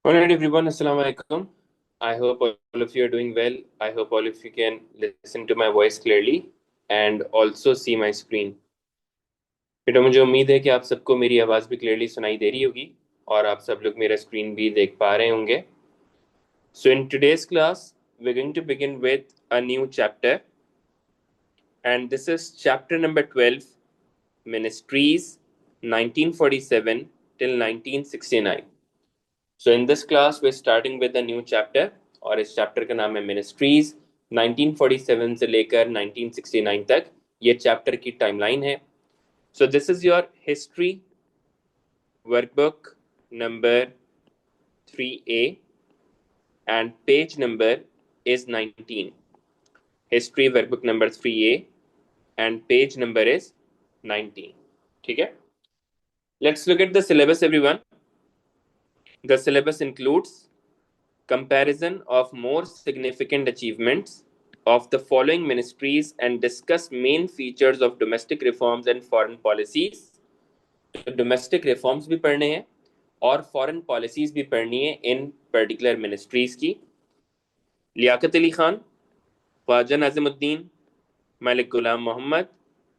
All right, everyone. Assalamu alaikum. I hope all of you are doing well. I hope all of you can listen to my voice clearly and also see my screen. बेटा मुझे उम्मीद है कि आप सबको मेरी आवाज़ भी क्लियरली सुनाई दे रही होगी और आप सब लोग मेरा स्क्रीन भी देख पा रहे होंगे. So in today's class, we're going to begin with a new chapter, and this is chapter number 12, Ministries, 1947 till 1969. So in this class we're starting with a new chapter और इस chapter का नाम है Ministries. 1947 से लेकर 1969 तक ये chapter की timeline है. So this is your history workbook number 3A and page number is 19. History workbook number 3A and page number is 19. ठीक है? Let's look at the syllabus, everyone. The syllabus includes comparison of more significant achievements of the following ministries and discuss main features of domestic reforms and foreign policies. तो domestic reforms भी पढ़ने हैं और foreign policies भी पढ़नी है in particular ministries की. लियाकत अली खान, ख्वाजा नाज़िमुद्दीन, मलिक गुलाम मोहम्मद,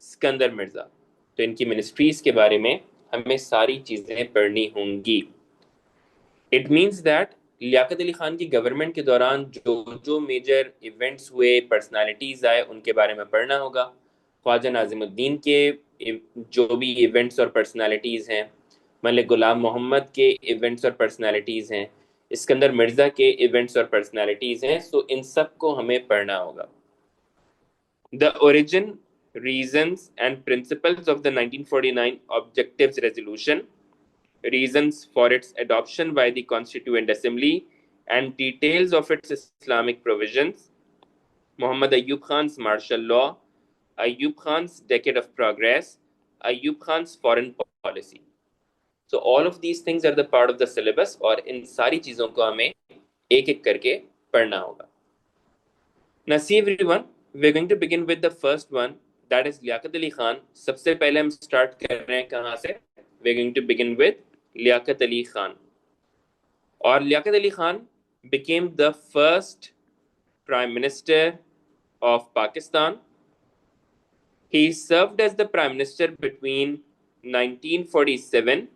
सिकंदर मिर्ज़ा. तो इनकी ministries के बारे में हमें सारी चीज़ें पढ़नी होंगी. It means that Liaquat Ali Khan की गवर्नमेंट के दौरान जो जो मेजर इवेंट्स हुए, पर्सनालिटीज आए, उनके बारे में पढ़ना होगा. ख्वाजा नाज़िमुद्दीन के जो भी इवेंट्स और पर्सनालिटीज हैं, मलिक गुलाम मोहम्मद के इवेंट्स और पर्सनालिटीज हैं, सिकंदर मिर्जा के इवेंट्स और पर्सनालिटीज हैं. सो इन सब को हमें पढ़ना होगा. The origin, reasons and principles of the 1949 objectives resolution, reasons for its adoption by the Constituent Assembly, and details of its Islamic provisions, Muhammad Ayyub Khan's martial law, Ayyub Khan's decade of progress, Ayyub Khan's foreign policy. So all of these things are the part of the syllabus और इन सारी चीज़ों को हमें एक एक करके पढ़ना होगा. Now see everyone, we're going to begin with the first one, that is Liaquat Ali Khan. सबसे पहले हम स्टार्ट कर रहे हैं कहाँ से? We're going to begin with Liaquat Ali Khan. और Liaquat Ali Khan became the first prime minister of Pakistan. He served as the prime minister between 1947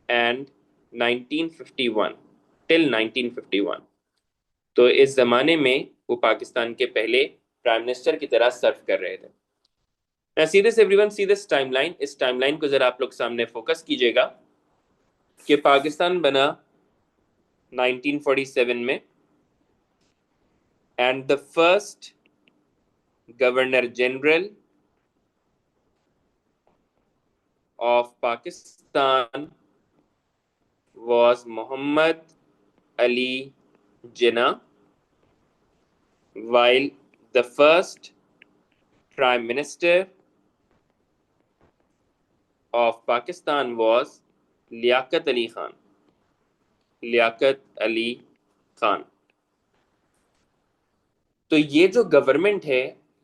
and 1951 till 1951. तो इस जमाने में वो पाकिस्तान के पहले प्राइम मिनिस्टर की तरह सर्व कर रहे थे. Now see this everyone, see this timeline. इस टाइमलाइन को जरा आप लोग सामने फोकस कीजिएगा कि पाकिस्तान बना 1947 में and the first governor general of Pakistan was Muhammad Ali Jinnah, while the first prime minister of Pakistan was Liaquat Ali Khan. Liaquat Ali Khan. तो ये जो गवर्नमेंट है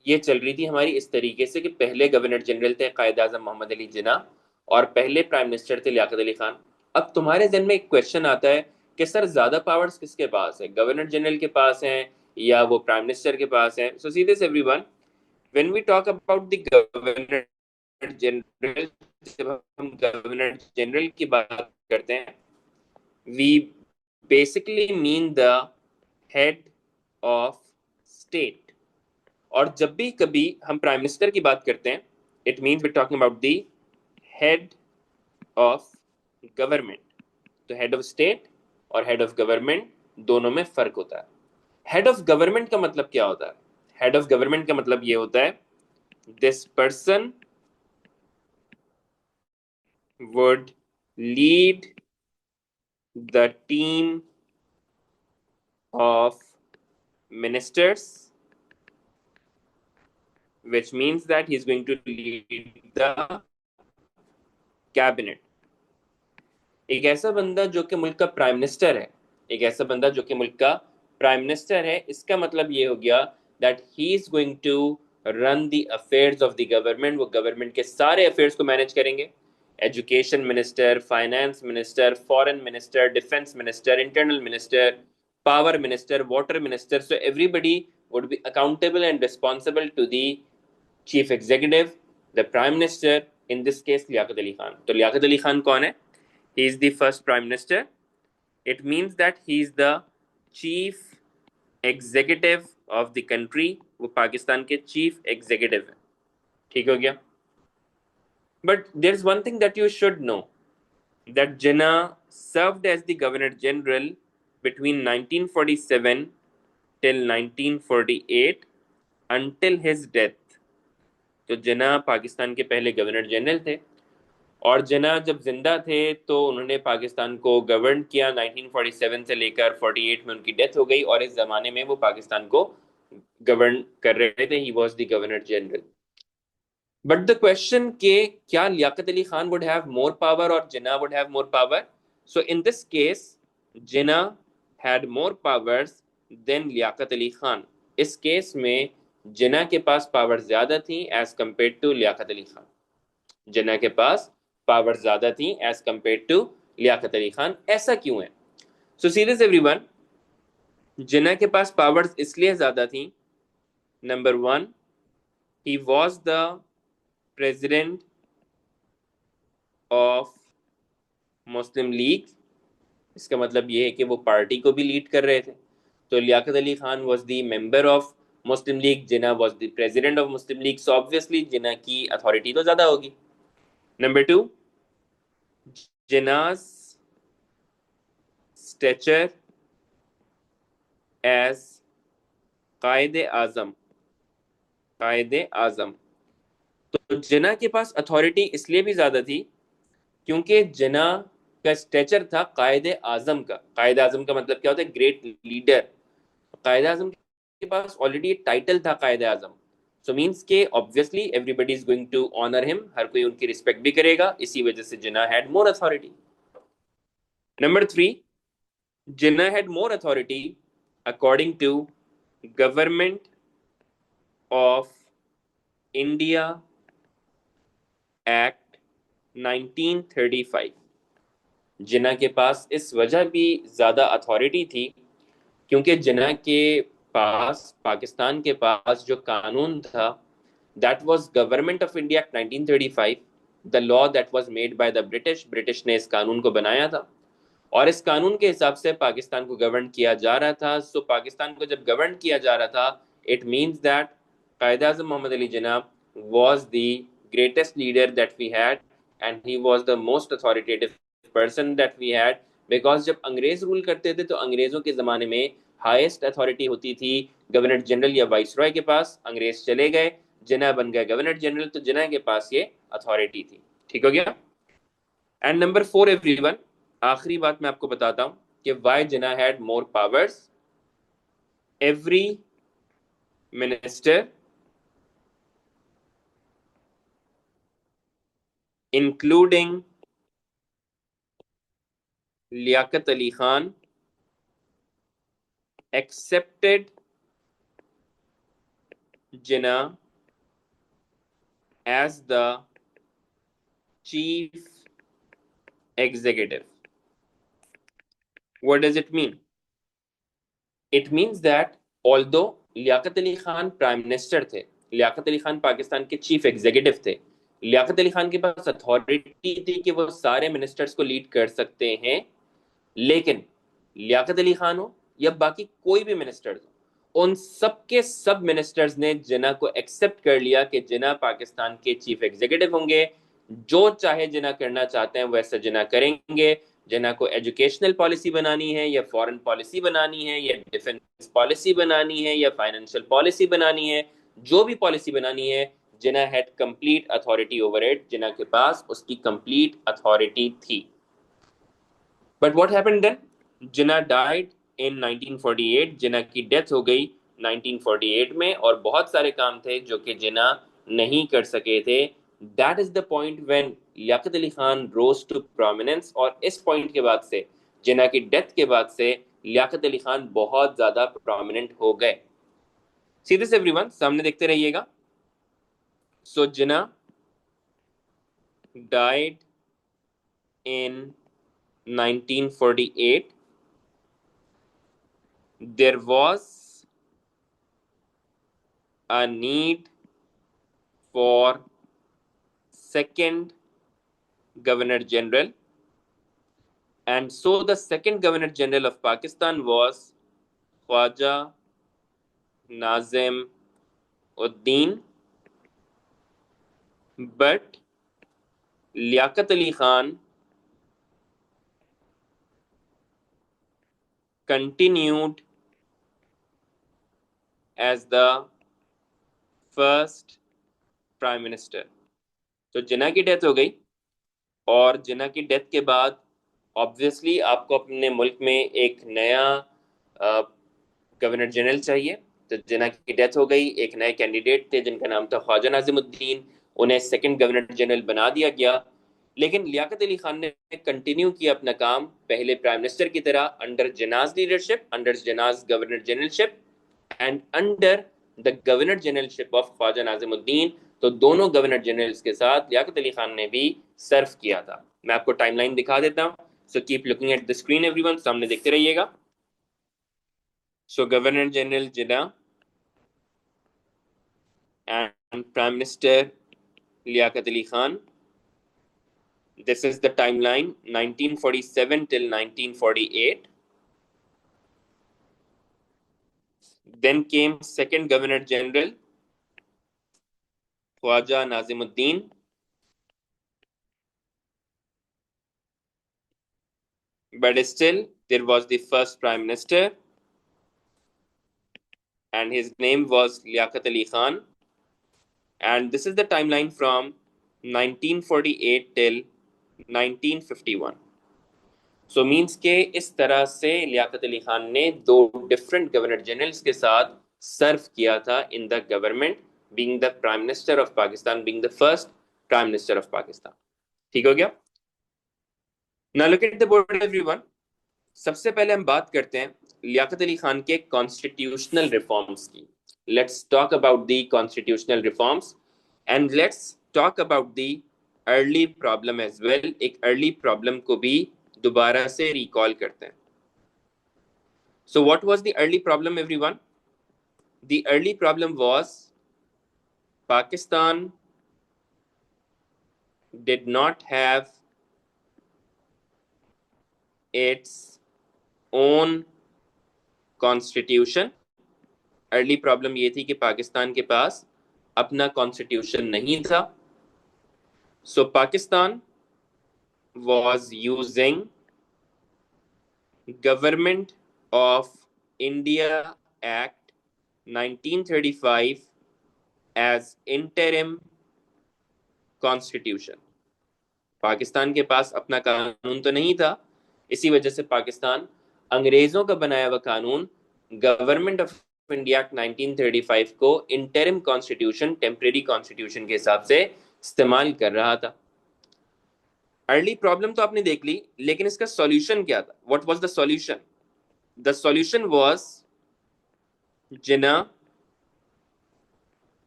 ये चल रही थी हमारी इस तरीके से कि पहले गवर्नर जनरल थे कायद आजम मोहम्मद अली जिन्ना और पहले प्राइम मिनिस्टर थे लियाकत अली खान. अब तुम्हारे जहन में एक क्वेश्चन आता है कि सर ज्यादा पावर्स किसके पास है, गवर्नर जनरल के पास हैं या वो प्राइम मिनिस्टर के पास है? So see this everyone, when we talk about the governor general, जब हम गवर्नर जनरल की बात करते हैं, we basically mean the head of state. और जब भी कभी हम प्राइम मिनिस्टर की बात करते हैं, it means we talking about the head of government. तो हेड ऑफ स्टेट और हेड ऑफ गवर्नमेंट दोनों में फर्क होता है. हेड ऑफ गवर्नमेंट का मतलब क्या होता है? हेड ऑफ गवर्नमेंट का मतलब ये होता है this person would lead the team of ministers, which means that he is going to lead the cabinet. एक ऐसा बंदा जो कि मुल्क का प्राइम मिनिस्टर है, एक ऐसा बंदा जो कि मुल्क का प्राइम मिनिस्टर है, इसका मतलब ये हो गया that he is going to run the affairs of the government. वो गवर्नमेंट के सारे अफेयर्स को मैनेज करेंगे. education minister, finance minister, foreign minister, defense minister, internal minister, power minister, water minister. So everybody would be accountable and responsible to the chief executive, the prime minister, in this case Liaquat Ali Khan. तो लियाकत अली खान कौन है? He is the first prime minister. It means that he is the chief executive of the country. वो पाकिस्तान के chief executive है. ठीक हो गया? But there's one thing that you should know, that Jinnah served as the Governor General between 1947 till 1948 until his death. तो जिन्ना पाकिस्तान के पहले governor general थे, और जिन्ना जब जिंदा थे तो उन्होंने पाकिस्तान को गवर्न किया 1947 से लेकर 48 में उनकी डेथ हो गई, और इस जमाने में वो पाकिस्तान को गवर्न कर रहे थे. He was the governor general. But the question के क्या Liaquat Ali Khan would have more power और Jinnah would have more power? So in this case Jinnah had more powers than Liaquat Ali Khan. इस केस में जिन्ना के पास पावर ज्यादा थी as compare to Liaquat Ali Khan. Jinnah के पास पावर ज्यादा थी as compare to Liaquat Ali Khan. ऐसा क्यों है? सो सी दिस एवरीवन, जिन्ना के पास पावर्स इसलिए ज्यादा थी. Number one, he was the president of Muslim league. इसका मतलब ये है कि वो पार्टी को भी लीड कर रहे थे. तो Liaquat Ali Khan was the member of Muslim League, Jinnah was the president of Muslim League. So obviously Jinnah की अथॉरिटी तो ज्यादा होगी. Number two, Jinnah's stature as Quaid-e Azam. कायदे आजम. तो जिन्ना के पास अथॉरिटी इसलिए भी ज्यादा थी क्योंकि जिन्ना का स्टेचर था कायदे आजम का. कायदे आजम का मतलब क्या होता है? Great leader. कायदे आजम के पास ऑलरेडी एक टाइटल था कायदे आजम. सो मीन्स के obviously everybody is going to honour him. हर कोई उनकी रिस्पेक्ट भी करेगा. इसी वजह से Jinnah had more authority. Number three, Jinnah had more authority according to government of India act 1935. Jinnah के पास इस वजह भी ज्यादा अथॉरिटी थी क्योंकि जिन्ना के पास, पाकिस्तान के पास जो कानून था, that was government of India act 1935, the law that was made by the British. British ने इस कानून को बनाया था और इस कानून के हिसाब से पाकिस्तान को गवर्न किया जा रहा था. सो पाकिस्तान को जब गवर्न किया जा रहा था, it means that Quaid-e-Azam Muhammad Ali Jinnah was the greatest leader that we had and he was the most authoritative person that we had, because जब अंग्रेज रूल करते थे तो अंग्रेजों के ज़माने में हाईएस्ट अथॉरिटी होती थी गवर्नर जनरल या वाइसरॉय के पास. अंग्रेज चले गए, जिन्ना बन गए गवर्नर जनरल, तो जिन्ना के पास ये अथॉरिटी थी. ठीक हो गया? एंड नंबर फोर एवरीवन, आखिरी बात मैं आपको बताता हूं कि why Jinnah had more powers. Every minister including Liaquat Ali Khan accepted Jinnah as the chief executive. What does it mean? It means that although Liaquat Ali Khan prime minister थे, लियाकत अली खान पाकिस्तान के chief executive थे, लियाकत अली खान के पास अथॉरिटी थी कि वो सारे मिनिस्टर्स को lead कर सकते हैं, लेकिन लियाकत अली खान हो या बाकी कोई भी मिनिस्टर्स हो, उन सबके सब मिनिस्टर्स ने जिन्ना को एक्सेप्ट कर लिया कि जिन्ना पाकिस्तान के चीफ एग्जीक्यूटिव होंगे. जो चाहे जिन्ना करना चाहते हैं वैसा जिन्ना करेंगे. जिन्ना को एजुकेशनल पॉलिसी बनानी है या फॉरेन पॉलिसी बनानी है या डिफेंस पॉलिसी बनानी है या फाइनेंशियल पॉलिसी बनानी है, जो भी पॉलिसी बनानी है, Jinnah had complete authority over it. Jinnah के पास उसकी कंप्लीट अथॉरिटी थी. But what happened then? Jinnah died in 1948. Jinnah की डेथ हो गई 1948 में, और बहुत सारे काम थे जो कि जिन्ना नहीं कर सके थे. That is the point when Liaquat Ali Khan rose to prominence, और इस पॉइंट के बाद से, जिन्ना की डेथ के बाद से, लियाकत अली खान बहुत ज्यादा प्रोमिनेंट हो गए. सी दिस एवरीवन, सामने देखते रहिएगा. सो जिन्ना died in 1948, there was a need for second Governor General, and so the second Governor General of Pakistan was Khwaja Nazim Uddin, but Liaquat Ali Khan continued as the first Prime Minister. तो जिन्ना की death हो गई, और जिन्ना की death के बाद obviously आपको अपने मुल्क में एक नया गवर्नर जनरल चाहिए। तो जिन्ना की डेथ हो गई, एक नए कैंडिडेट थे जिनका नाम था ख्वाजा नाजिमुद्दीन, उन्हें सेकंड गवर्नर जनरल बना दिया गया। लेकिन लियाकत अली खान ने कंटिन्यू किया अपना काम पहले प्राइम मिनिस्टर की तरह, under Jinnah's leadership, under Jinnah's governor generalship and under the governor generalship of Khwaja Nazimuddin. तो दोनों गवर्नर जनरल्स के साथ लियाकत अली खान ने भी सर्व किया था। मैं आपको टाइमलाइन दिखा देता हूं, so keep looking at the screen everyone, सामने देखते रहिएगा। So governor general Jinnah and Prime Minister Liaquat Ali Khan. This is the timeline 1947 till 1948. Then came second Governor General Khwaja Nazimuddin. But still, there was the first Prime Minister, and his name was Liaquat Ali Khan. And this is the timeline from 1948 till 1951. So means के इस तरह से लियाकत अली खान ने दो different governor generals के साथ सर्व किया था in the government, being the prime minister of Pakistan, being the first prime minister of Pakistan. ठीक हो गया। Now look at the board everyone. सबसे पहले हम बात करते हैं लियाकत अली खान के कॉन्स्टिट्यूशनल रिफॉर्म्स की। Let's talk about the constitutional reforms and let's talk about the early problem as well. एक अर्ली प्रॉब्लम को भी दोबारा से रिकॉल करते हैं। So what was the early problem, everyone? The early problem was Pakistan did not have its own constitution. Early problem ये थी कि पाकिस्तान के पास अपना कॉन्स्टिट्यूशन नहीं था। So Pakistan was using Government of India Act 1935 as interim constitution. Pakistan के पास अपना कानून तो नहीं था, इसी वजह से पाकिस्तान अंग्रेजों का बनाया हुआ कानून गवर्नमेंट ऑफ इंडिया एक्ट 1935 को इंटरिम कॉन्स्टिट्यूशन, टेम्परेरी कॉन्स्टिट्यूशन के हिसाब से इस्तेमाल कर रहा था। अर्ली प्रॉब्लम तो आपने देख ली, लेकिन इसका सॉल्यूशन क्या था? What was the solution? The solution was Jinnah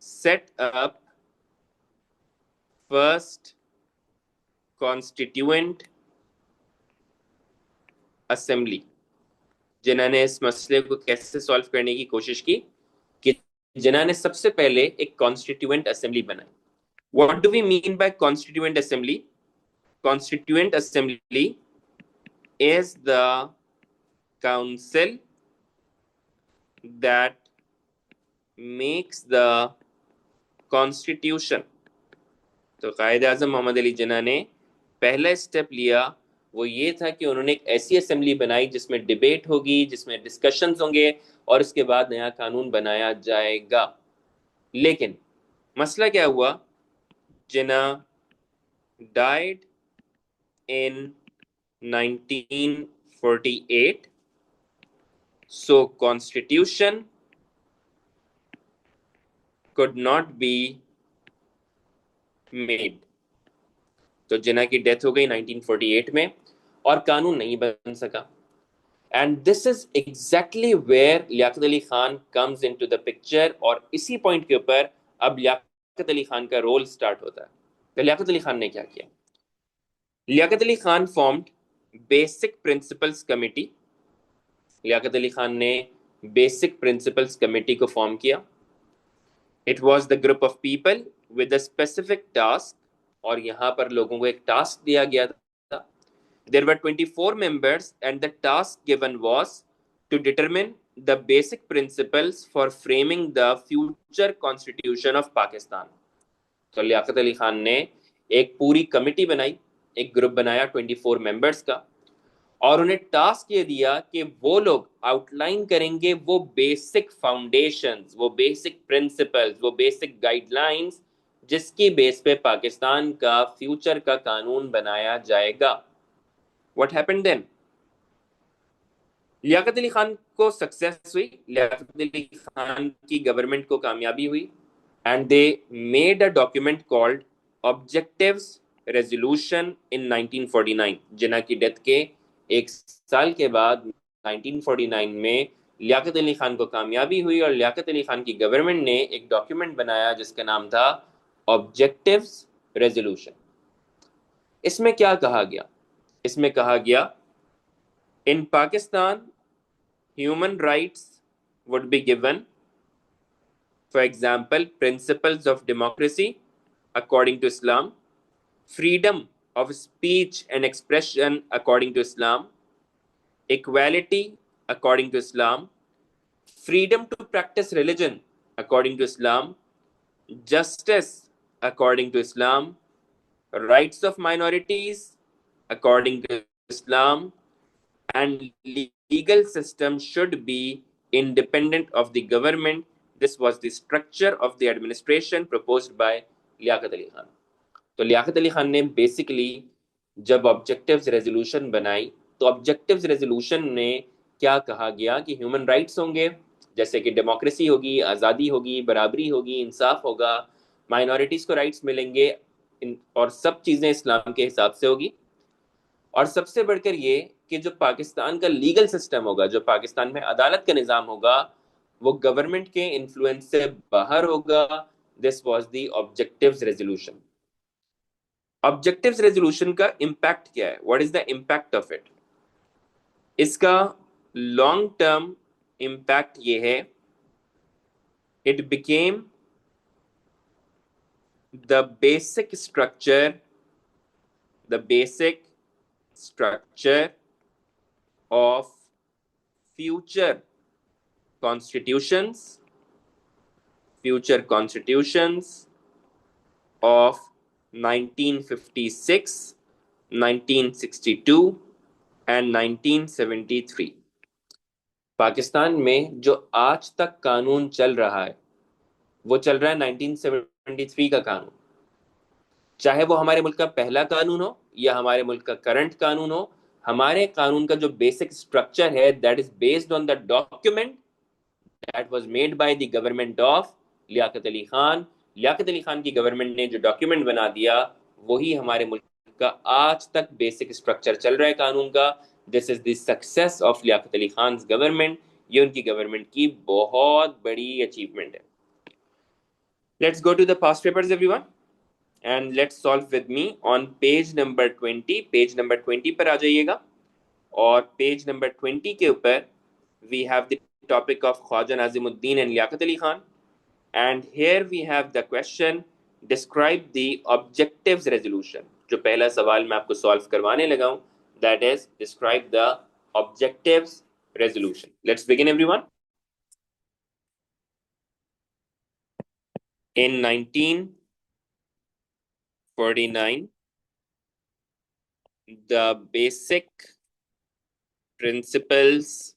set up first constituent assembly. Jinnah ने इस मसले को कैसे सॉल्व करने की कोशिश की कि जिन्ना ने सबसे पहले एक कॉन्स्टिट्यूएंट असेंबली बनाई। What do we mean by constituent assembly? Constituent Assembly is the council that makes the constitution. तो कायद आज़म मोहम्मद अली जिन्ना ने पहला स्टेप लिया, वो ये था कि उन्होंने एक ऐसी असेंबली बनाई जिसमें डिबेट होगी, जिसमें डिस्कशंस होंगे और उसके बाद नया कानून बनाया जाएगा। लेकिन मसला क्या हुआ? जिन्ना died in 1948, so constitution could not be made. तो जिन्ना की डेथ हो गई 1948 में और कानून नहीं बन सका। And this is exactly where Liaquat Ali Khan comes into the picture, और इसी पॉइंट के ऊपर अब लियाकत अली खान का रोल स्टार्ट होता है। तो लियाकत अली खान ने क्या किया? Liaquat Ali Khan formed basic principles committee. Liaquat Ali Khan ने बेसिक प्रिंसिपल्स कमेटी को फॉर्म किया। It was the group of people with a specific task, और यहां पर लोगों को एक टास्क दिया गया था। There were 24 members, and the task given was to determine the basic principles for framing the future constitution of Pakistan. तो लियाकत अली खान ने एक पूरी कमिटी बनाई, एक ग्रुप बनाया 24 मेंबर्स का, और उन्हें टास्क ये दिया कि वो लोग आउटलाइन करेंगे वो बेसिक फाउंडेशंस, वो बेसिक प्रिंसिपल्स, वो बेसिक गाइडलाइंस जिसकी बेस पे पाकिस्तान का फ्यूचर का कानून बनाया जाएगा। What happened then? Liaquat Ali Khan को सक्सेस हुई, लियाकत अली खान की गवर्नमेंट को कामयाबी हुई, and they made a document called objectives resolution in 1949। जिन्ना की डेथ के एक साल के बाद 1949 में लियाकत अली खान को कामयाबी हुई और लियाकत अली खान की गवर्नमेंट ने एक डॉक्यूमेंट बनाया जिसका नाम था ऑब्जेक्टिव्स रेजोल्यूशन। इसमें क्या कहा गया? इसमें कहा गया, इन Pakistan human rights would be given, for example, principles of democracy according to Islam, freedom of speech and expression according to Islam, equality according to Islam, freedom to practice religion according to Islam, justice according to Islam, rights of minorities according to Islam, and legal system should be independent of the government. This was the structure of the administration proposed by Liaquat Ali Khan. तो लियाकत अली खान ने basically जब objectives resolution बनाई, तो objectives resolution में क्या कहा गया कि ह्यूमन राइट्स होंगे, जैसे कि डेमोक्रेसी होगी, आज़ादी होगी, बराबरी होगी, इंसाफ होगा, माइनॉरिटीज़ को राइट्स मिलेंगे, और सब चीज़ें इस्लाम के हिसाब से होगी। और सबसे बढ़कर ये कि जो पाकिस्तान का लीगल सिस्टम होगा, जो पाकिस्तान में अदालत का निज़ाम होगा, वो गवर्नमेंट के इन्फ्लुएंस से बाहर होगा। This was the objectives resolution. Objectives resolution का इम्पैक्ट क्या है? What is the impact of it? इसका लॉन्ग टर्म इम्पैक्ट ये है, it became the basic structure, the basic structure of future constitutions, future constitutions of 1956, 1962 and 1973। Pakistan में जो आज तक कानून चल रहा है वो चल रहा है 1973 का कानून। चाहे वो हमारे मुल्क का पहला कानून हो या हमारे मुल्क का करंट कानून हो, हमारे कानून का जो बेसिक स्ट्रक्चर है that is based on the document that was made by the government of Liaquat Ali Khan. Liaquat Ali Khan की गवर्नमेंट ने जो डॉक्यूमेंट बना दिया वही हमारे मुल्क का आज तक बेसिक स्ट्रक्चर चल रहा है कानून का। This is the success of Liaquat Ali Khan government. ये उनकी गवर्नमेंट की बहुत बड़ी अचीवमेंट है। Let's go to the past papers everyone and let's solve with me on page number 20। Page number 20 पर आ जाइएगा, और पेज नंबर 20 के ऊपर we have the topic of Khwaja Nazimuddin and Liaquat Ali Khan. And here we have the question, describe the objectives resolution. जो पहला सवाल मैं आपको सॉल्व करवाने लगा हूं, that is describe the objectives resolution. Let's begin everyone. In 1949, the basic principles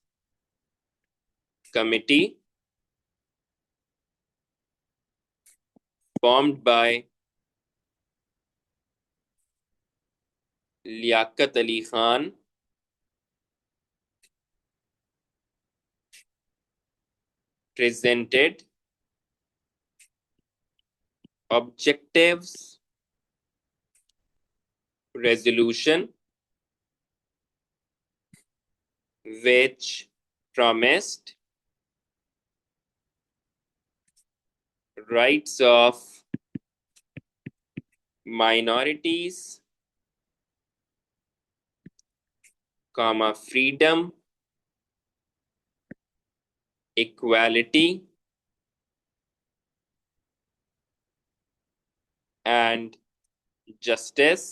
committee formed by Liaquat Ali Khan presented objectives resolution which promised rights of minorities comma, freedom, equality, and justice.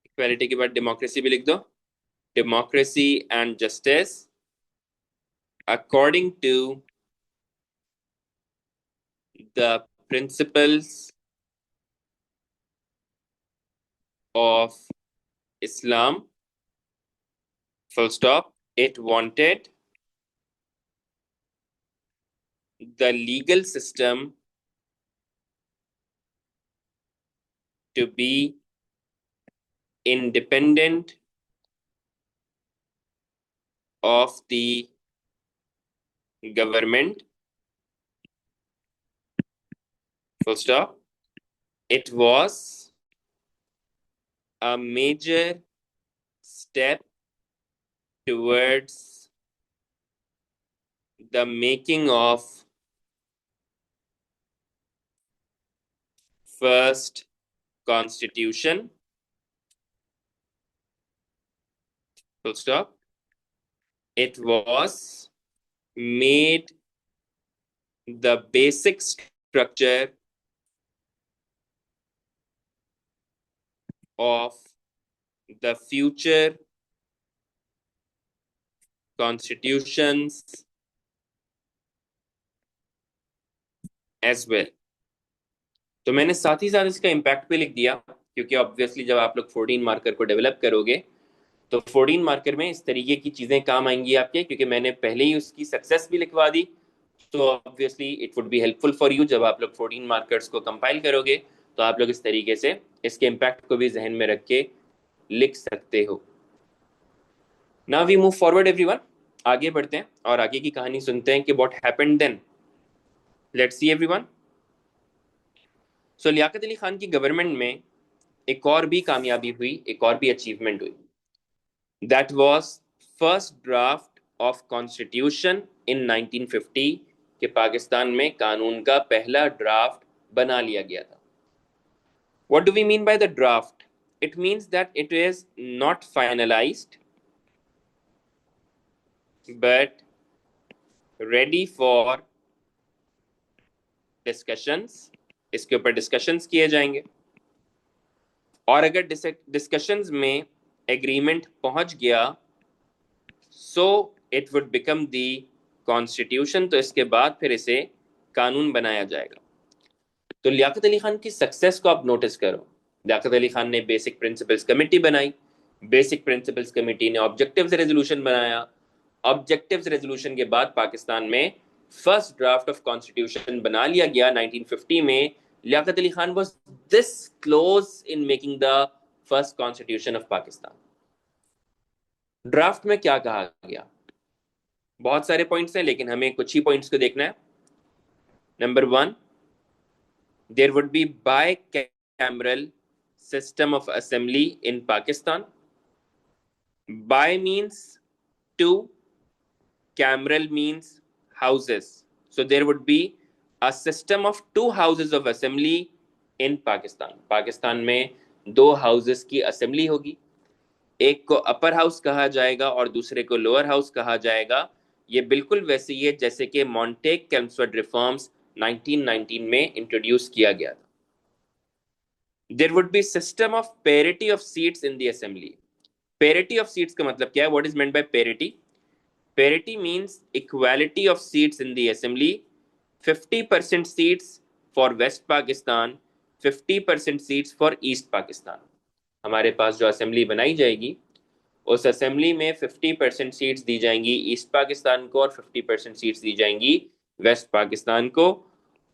Equality के बाद democracy भी लिख दो. Democracy and justice according to the principles of Islam. Full stop. It wanted the legal system to be independent of the government. Full stop. It was a major step towards the making of first constitution. Full stop. It was made the basic structure of the future constitutions as well. तो मैंने साथ ही साथ इसका impact भी लिख दिया, क्योंकि obviously जब आप लोग 14 मार्कर को डेवलप करोगे तो 14 मार्कर में इस तरीके की चीजें काम आएंगी आपके, क्योंकि मैंने पहले ही उसकी सक्सेस भी लिखवा दी. तो obviously it would be helpful for you. जब आप लोग 14 मार्कर्स को कंपाइल करोगे तो आप लोग इस तरीके से इसके इम्पैक्ट को भी जहन में रख के लिख सकते हो. Now we move forward everyone. आगे बढ़ते हैं और आगे की कहानी सुनते हैं कि what happened then. Let's see everyone. So Liaquat Ali Khan की गवर्नमेंट में एक और भी कामयाबी हुई, एक और भी अचीवमेंट हुई. That was first draft of constitution in 1950 कि पाकिस्तान में कानून का पहला ड्राफ्ट बना लिया गया था. What do we mean by the draft? It means that it is not finalized but ready for discussions. इसके ऊपर डिस्कशंस किए जाएंगे और अगर डिस्कशंस में एग्रीमेंट पहुंच गया so it would become the constitution. तो इसके बाद फिर इसे कानून बनाया जाएगा. तो लियाकत अली खान की सक्सेस को आप नोटिस करो. लियाकत अली खान ने बेसिक प्रिंसिपल्स कमेटी बनाई. बेसिक प्रिंसिपल्स कमेटी ने ऑब्जेक्टिव्स रेजोल्यूशन बनाया. ऑब्जेक्टिव्स रेजोल्यूशन के बाद पाकिस्तान में फर्स्ट ड्राफ्ट ऑफ कॉन्स्टिट्यूशन बना लिया गया 1950 में. Liaquat Ali Khan was this close in making the first constitution of Pakistan. Draft में क्या कहा गया? बहुत सारे पॉइंट्स हैं लेकिन हमें कुछ ही पॉइंट्स को देखना है. Number 1, there would be bicameral system of assembly in Pakistan. Bi means two, cameral means houses. So there would be a system of two houses of assembly in Pakistan. Pakistan में दो houses की assembly होगी. एक को upper house कहा जाएगा और दूसरे को लोअर हाउस कहा जाएगा. ये बिल्कुल वैसे ही है जैसे कि मॉन्टेग केम्सवर्थ रिफॉर्म्स 1919 में इंट्रोड्यूस किया गया था. There would be system of parity of seats in the assembly. Parity of seats का मतलब क्या है? What is meant by parity? Parity means equality of seats in the assembly. 50% seats for West Pakistan, 50% seats for East Pakistan. हमारे पास जो assembly बनाई जाएगी उस assembly में 50% सीट्स दी जाएंगी ईस्ट पाकिस्तान को और 50% सीट्स दी जाएंगी वेस्ट पाकिस्तान को.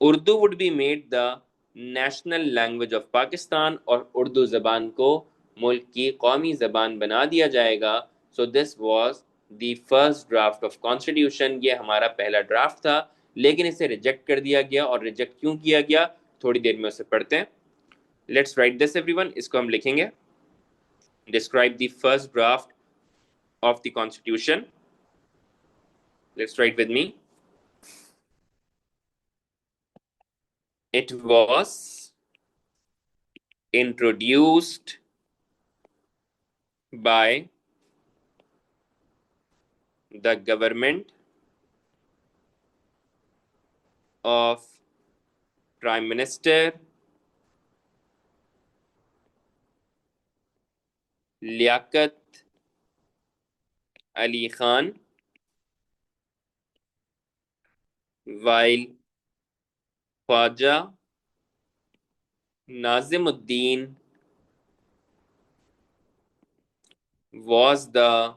Urdu would be made the national language of Pakistan और उर्दू जबान को मुल्क की कौमी जबान बना दिया जाएगा. सो this was the first draft of constitution. ये हमारा पहला ड्राफ्ट था लेकिन इसे रिजेक्ट कर दिया गया. और रिजेक्ट क्यों किया गया थोड़ी देर में उसे पढ़ते हैं. Let's right this everyone. इसको हम लिखेंगे. Describe the first draft of the constitution. Let's write with me. It was introduced by the government of Prime Minister Liaquat Ali Khan, while Khwaja Nazimuddin was the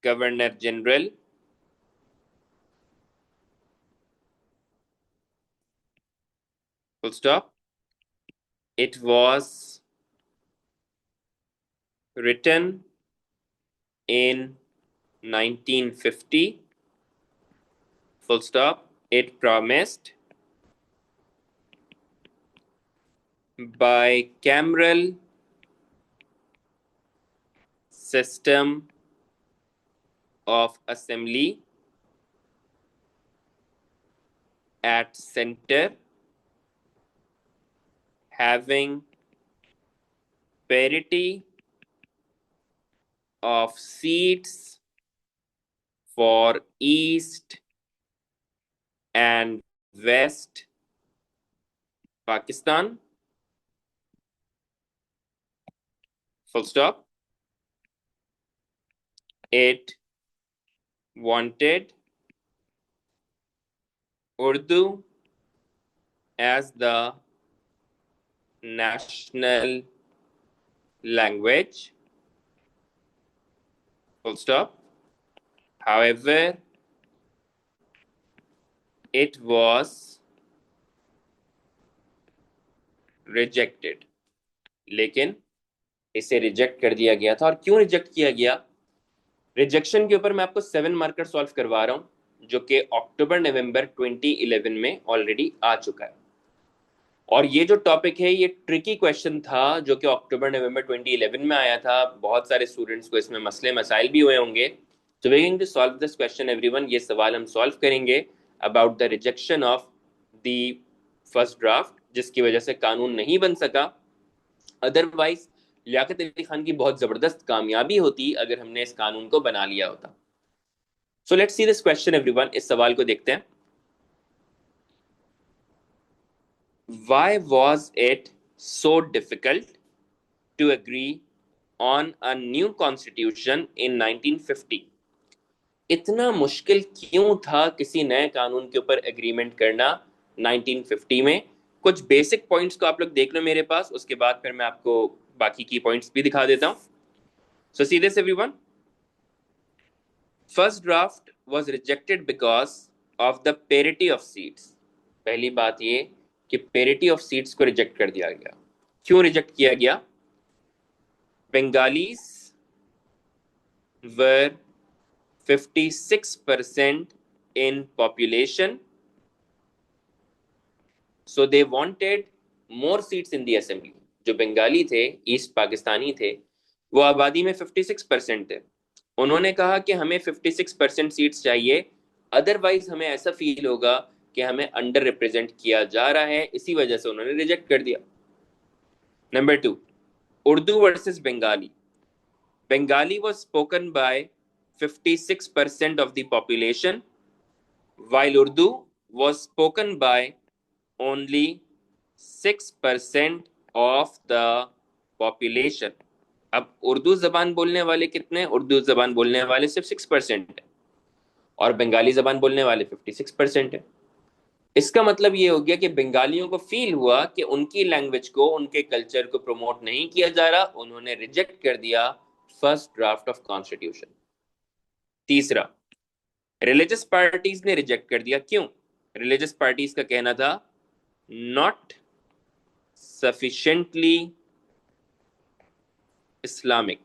Governor General. Full stop. It was written in 1950. Full stop. It promised bicameral system of assembly at center, having parity of seats for East and West Pakistan. Full stop. It wanted Urdu as the national language. Full stop. However, it was rejected. लेकिन इसे reject कर दिया गया था। और क्यों reject किया गया? रिजेक्शन के ऊपर मैं आपको 7 मार्कर सॉल्व करवा रहा हूं, जो कि अक्टूबर नवंबर 2011 में ऑलरेडी आ चुका है। और ये जो टॉपिक है ये ट्रिकी क्वेश्चन था, जो कि अक्टूबर नवंबर 2011 में आया था। बहुत सारे स्टूडेंट्स को इसमें मसले मसाइल भी हुए होंगे। तो we going to solve this question everyone. ये सवाल हम सॉल्व करेंगे about the rejection of the first draft, जिसकी वजह से कानून नहीं बन सका। अदरवाइज लियाकत अली खान की बहुत जबरदस्त कामयाबी होती अगर हमने इस कानून को बना लिया होता। सो let's see this question everyone. इस सवाल को देखते हैं। Why was it so difficult to agree on a new constitution in 1950? इतना मुश्किल क्यों था किसी नए कानून के ऊपर एग्रीमेंट करना 1950 में? कुछ बेसिक पॉइंट्स को आप लोग देख लो मेरे पास, उसके बाद फिर मैं आपको बाकी की पॉइंट्स भी दिखा देता हूं। So see this everyone. First draft was rejected because of the parity of seats. पहली बात ये कि पेरिटी ऑफ सीट्स को रिजेक्ट कर दिया गया। क्यों रिजेक्ट किया गया? Bengalis were 56% in population, so they wanted more seats in the assembly. जो बंगाली थे, ईस्ट पाकिस्तानी थे, वो आबादी में 56% थे। उन्होंने कहा कि हमें 56% सीट्स चाहिए, अदरवाइज हमें ऐसा फील होगा कि हमें अंडर रिप्रेजेंट किया जा रहा है। इसी वजह से उन्होंने रिजेक्ट कर दिया। Number 2, Urdu versus Bengali. Bengali was spoken by 56% of the population, while Urdu was spoken by only 6% of the population. अब उर्दू जबान बोलने वाले कितने? उर्दू जबान बोलने वाले सिर्फ 6% है और बंगाली जबान बोलने वाले 56% है। इसका मतलब ये हो गया कि बंगालियों को फील हुआ कि उनकी लैंग्वेज को, उनके कल्चर को प्रमोट नहीं किया जा रहा। उन्होंने रिजेक्ट कर दिया फर्स्ट ड्राफ्ट ऑफ कॉन्स्टिट्यूशन। तीसरा, रिलीजियस पार्टीज ने रिजेक्ट कर दिया। क्यों? रिलीजियस पार्टीज का कहना था नॉट सफिशिएंटली इस्लामिक।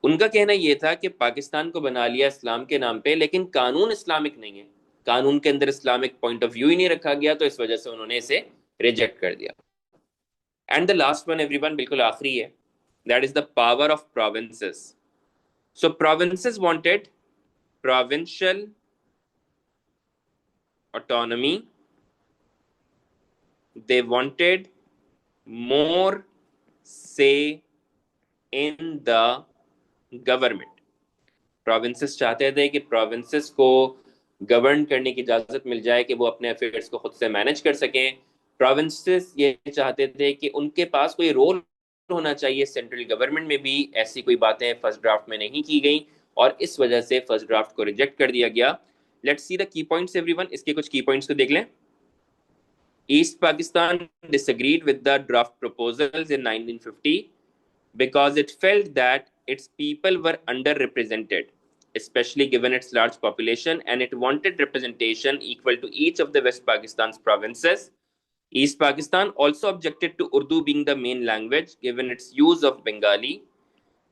उनका कहना यह था कि पाकिस्तान को बना लिया इस्लाम के नाम पे, लेकिन कानून इस्लामिक नहीं है, कानून के अंदर इस्लामिक पॉइंट ऑफ व्यू ही नहीं रखा गया, तो इस वजह से उन्होंने इसे रिजेक्ट कर दिया। And the last one everyone, बिल्कुल आखिरी है, that is the power of provinces. So provinces wanted provincial autonomy. They wanted more say in the government. Provinces चाहते थे कि प्रोविंसेस को गवर्न करने की इजाजत मिल जाए कि वो अपने अफेयर्स को खुद से मैनेज कर सकें। प्रोविंसेस ये चाहते थे कि उनके पास कोई रोल होना चाहिए सेंट्रल गवर्नमेंट में भी। ऐसी कोई बातें फर्स्ट ड्राफ्ट में नहीं की गई और इस वजह से फर्स्ट ड्राफ्ट को रिजेक्ट कर दिया गया। Let's see the key points everyone. इसके कुछ की पॉइंट्स को देख लें। East Pakistan disagreed with the draft proposals in 1950 because it felt that its people were underrepresented, especially given its large population, and it wanted representation equal to each of the West Pakistan's provinces. East Pakistan also objected to Urdu being the main language, given its use of Bengali.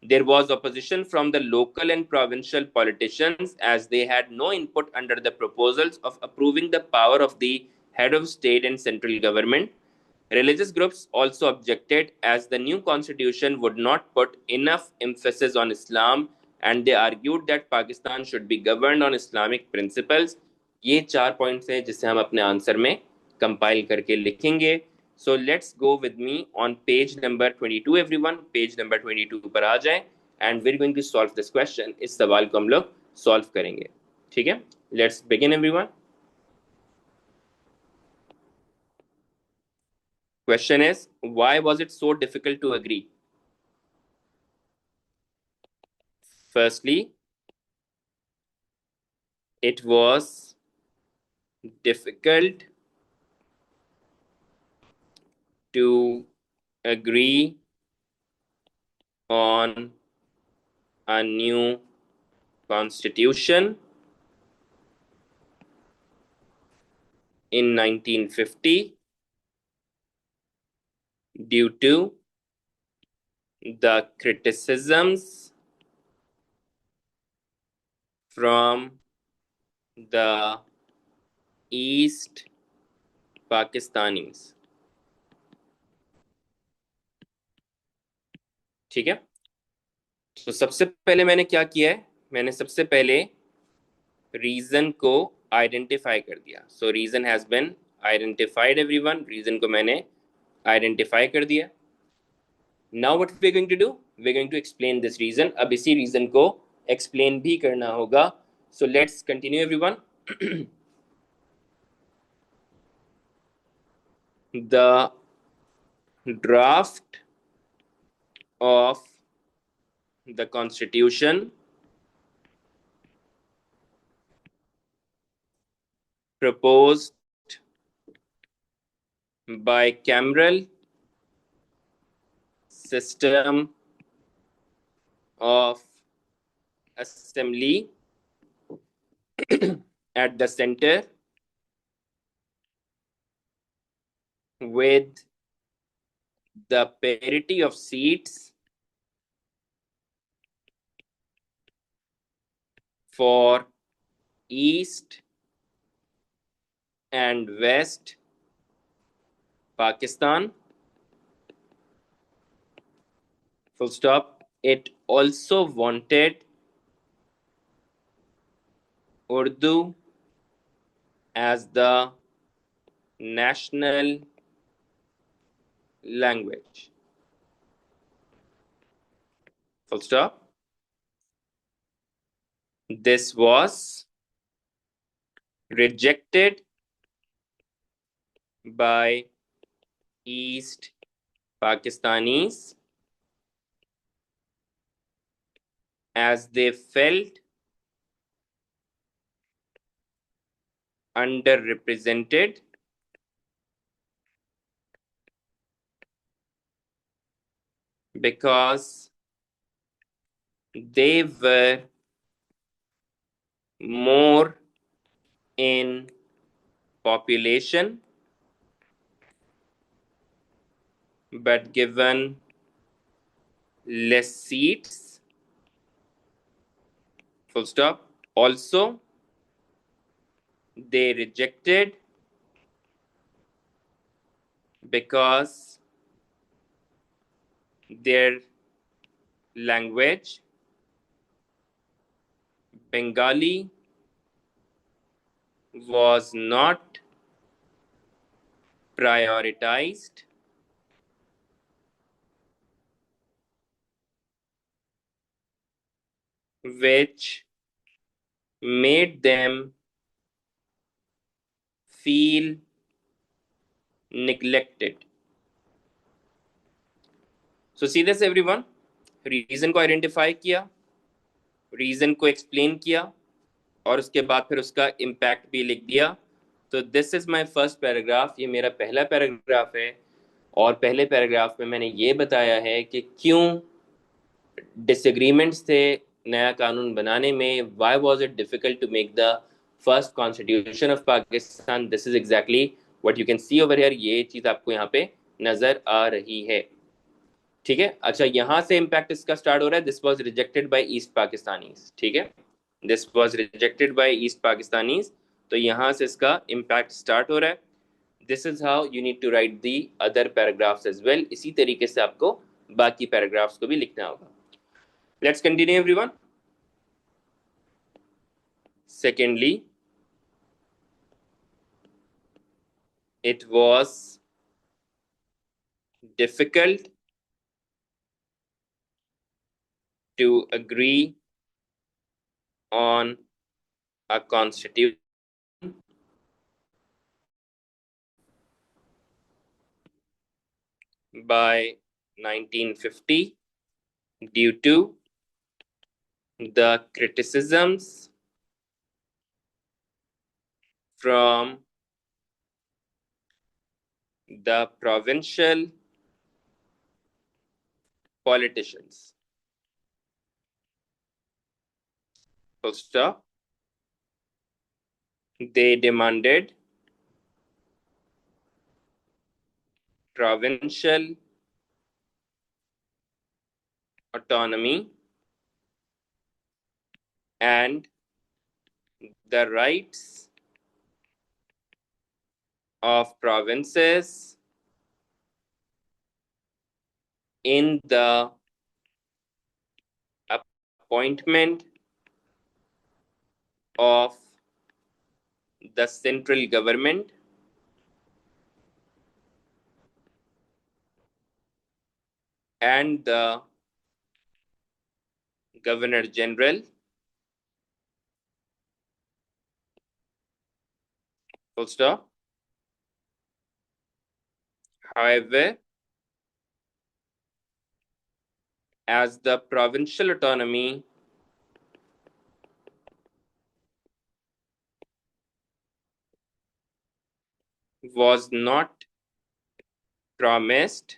There was opposition from the local and provincial politicians as they had no input under the proposals of approving the power of the head of state and central government. Religious groups also objected as the new constitution would not put enough emphasis on Islam and they argued that Pakistan should be governed on Islamic principles. ये 4 points हैं जिसे हम अपने answer में compile करके लिखेंगे। So let's go with me on page number 22 everyone. Page number 22 पर आ जाएं and we are going to solve this question. इस सवाल को हम लोग सॉल्व करेंगे। ठीक है, let's begin everyone. Question is, why was it so difficult to agree? Firstly, it was difficult to agree on a new constitution in 1950 due to the criticisms from the East Pakistanis. ठीक है, तो सबसे पहले मैंने क्या किया है, मैंने सबसे पहले रीजन को आइडेंटिफाई कर दिया। So reason has been identified everyone. Reason को मैंने आइडेंटिफाई कर दिया। Now what we are going to do, we are going to explain this reason. अब इसी रीजन को एक्सप्लेन भी करना होगा। So let's continue everyone. The draft of the constitution proposed bicameral system of assembly at the center with the parity of seats for East and West Pakistan. Full stop. It also wanted Urdu as the national language. Full stop. This was rejected by East Pakistanis as they felt underrepresented because they were more in population but given less seats. Full stop. Also, they rejected because their language, Bengali, was not prioritized which made them feel neglected. So see this everyone, reason को identify किया, reason को explain किया और उसके बाद फिर उसका impact भी लिख दिया. तो this is my first paragraph, ये मेरा पहला पैराग्राफ है. और पहले पैराग्राफ में मैंने ये बताया है कि क्यों डिसएग्रीमेंट्स थे नया कानून बनाने में. Why was it difficult to make the first constitution of Pakistan. This is exactly what you can see over here. ये चीज आपको यहाँ पे नजर आ रही है. ठीक है. अच्छा, यहां से इम्पैक्ट इसका स्टार्ट हो रहा है. This was rejected by east Pakistanis. ठीक है, this was rejected by east Pakistanis. तो यहां से इसका इम्पैक्ट स्टार्ट हो रहा है. This is how you need to write the other paragraphs as well. इसी तरीके से आपको बाकी पैराग्राफ्स को भी लिखना होगा. Let's continue everyone. Secondly, it was difficult to agree on a constitution by 1950 due to the criticisms from the provincial politicians. Full stop. They demanded provincial autonomy and the rights of provinces in the appointment of the central government and the Governor General. Full stop. However, as the provincial autonomy was not promised,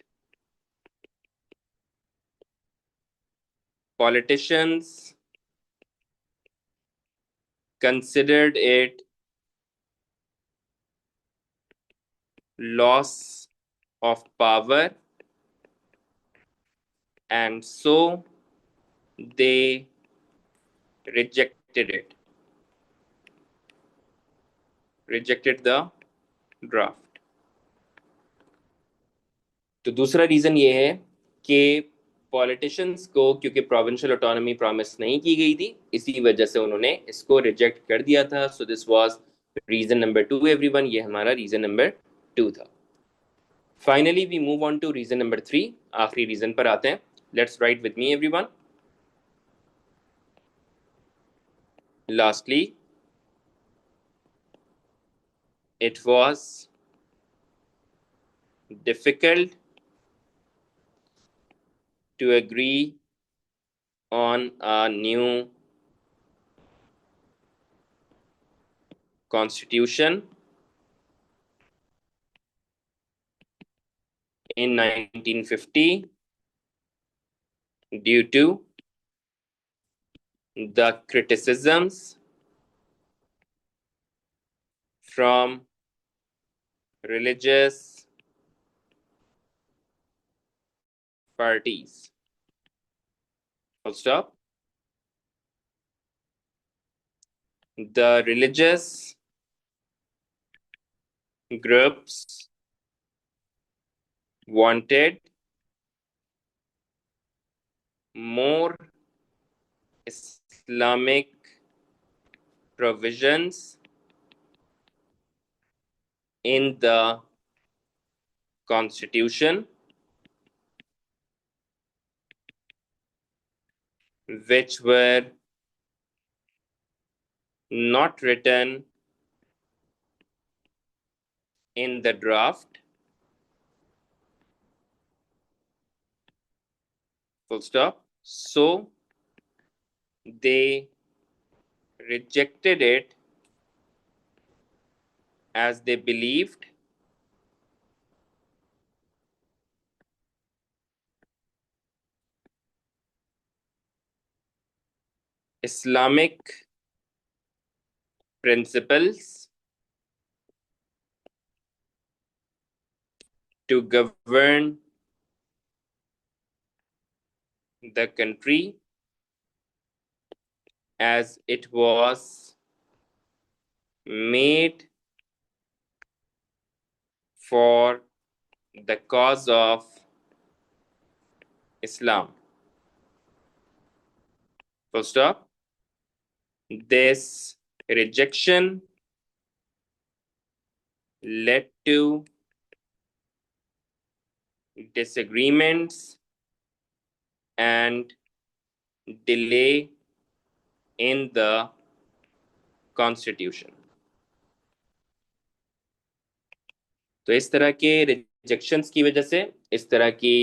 politicians considered it loss of power, and so they rejected it, rejected the draft. तो दूसरा reason ये है कि politicians को क्योंकि provincial autonomy promise नहीं की गई थी, इसी वजह से उन्होंने इसको रिजेक्ट कर दिया था. So this was reason number 2 everyone. ये हमारा रीजन नंबर 2 था. Finally we move on to reason number 3. आखिरी रीजन पर आते हैं. Let's write with me everyone. Lastly, it was difficult to agree on a new constitution in 1950 due to the criticisms from religious parties. Full stop. The religious groups wanted more Islamic provisions in the constitution, which were not written in the draft, full stop. So they rejected it as they believed Islamic principles to govern the country as it was made for the cause of Islam. Full stop. This rejection led to disagreements and delay in the constitution. तो इस तरह के rejections की वजह से, इस तरह की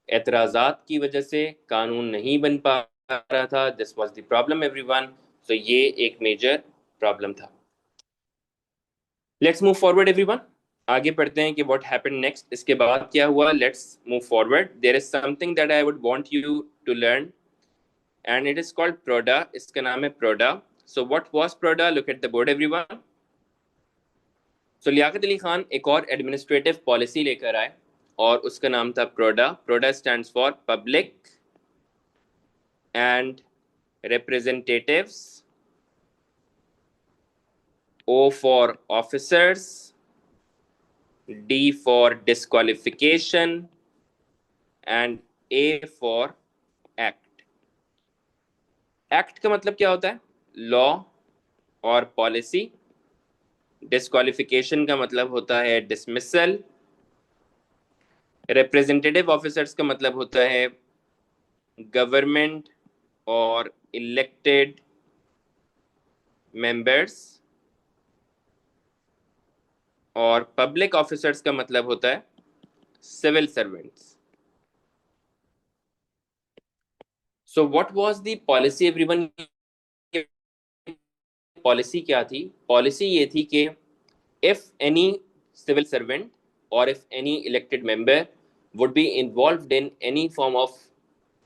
एतराज़ात की वजह से कानून नहीं बन पा रहा था. This was the problem everyone. तो ये एक मेजर प्रॉब्लम था. Let's move forward everyone. आगे पढ़ते हैं कि व्हाट हैपेंड नेक्स्ट. इसके बाद क्या हुआ. Let's move forward. There is something that I would want you to learn and it is called PRODA. इसका नाम है PRODA. So what was PRODA. Look at the board everyone. So Liaquat Ali Khan एक और administrative policy लेकर आए और उसका नाम था PRODA. PRODA stands for public and representatives, O for officers, D for disqualification, and A for act. Act का मतलब क्या होता है. लॉ और पॉलिसी. डिस्क्वालिफिकेशन का मतलब होता है डिसमिसल. रिप्रेजेंटेटिव ऑफिसर्स का मतलब होता है गवर्नमेंट और इलेक्टेड मेंबर्स. और पब्लिक ऑफिसर्स का मतलब होता है civil servants. So what was the policy everyone. Policy क्या थी. पॉलिसी ये थी कि if any civil servant or if any elected member would be involved in any form of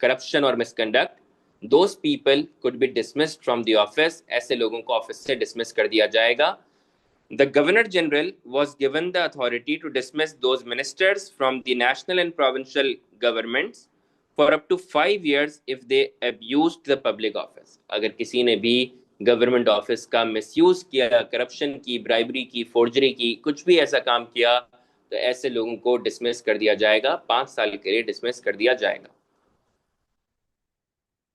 corruption or misconduct, those people could be dismissed from the office. ऐसे लोगों को office से dismiss कर दिया जाएगा. The Governor General was given the authority to dismiss those ministers from the national and provincial governments for up to 5 years if they abused the public office. अगर किसी ने भी गवर्नमेंट ऑफिस का misuse किया, corruption की, bribery की, forgery की, कुछ भी ऐसा काम किया, तो ऐसे लोगों को डिसमिस कर दिया जाएगा. 5 साल के लिए डिसमिस कर दिया जाएगा.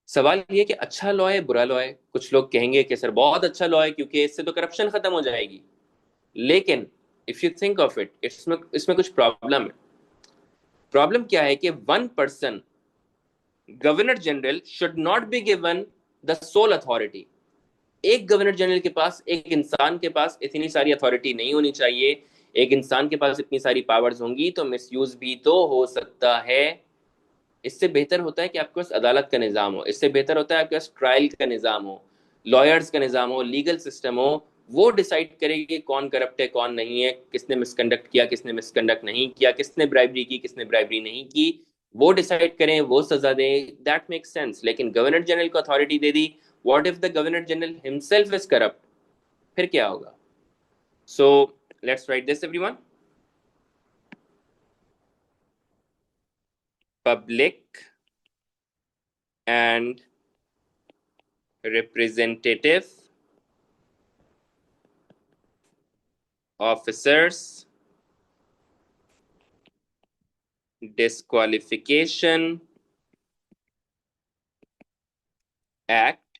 सवाल ये कि अच्छा लॉ है बुरा लॉ है. कुछ लोग कहेंगे कि सर बहुत अच्छा लॉ है क्योंकि इससे तो करप्शन खत्म हो जाएगी. लेकिन if you think of it, इसमें कुछ प्रॉब्लम है. प्रॉब्लम क्या है कि one person, governor general, should not be given the soul authority. एक गवर्नर जनरल के पास, एक इंसान के पास इतनी सारी अथॉरिटी नहीं होनी चाहिए. एक इंसान के पास इतनी सारी पावर्स होंगी तो मिसयूज भी तो हो सकता है. इससे बेहतर होता है कि आपके पास अदालत का निज़ाम हो. इससे बेहतर होता है आपके पास ट्रायल का निज़ाम हो, लॉयर्स का निज़ाम हो, लीगल सिस्टम हो. वो डिसाइड करेगी कि कौन करप्ट है कौन नहीं है, किसने मिसकंडक्ट किया किसने मिसकंडक्ट नहीं किया, किसने ब्राइबरी की किसने ब्राइबरी नहीं की. वो डिसाइड करें, वो सजा दें. That makes sense. लेकिन गवर्नर जनरल को authority they the. What if the governor general himself is corrupt. फिर क्या होगा. So let's right this everyone. Public and representative officers disqualification act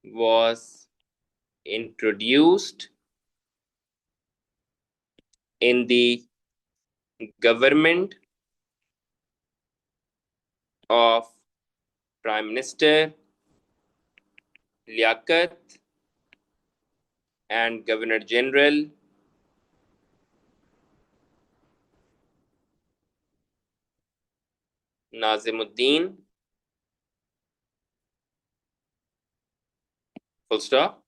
was introduced in the government of Prime Minister Liaquat and Governor General Nazimuddin, full stop.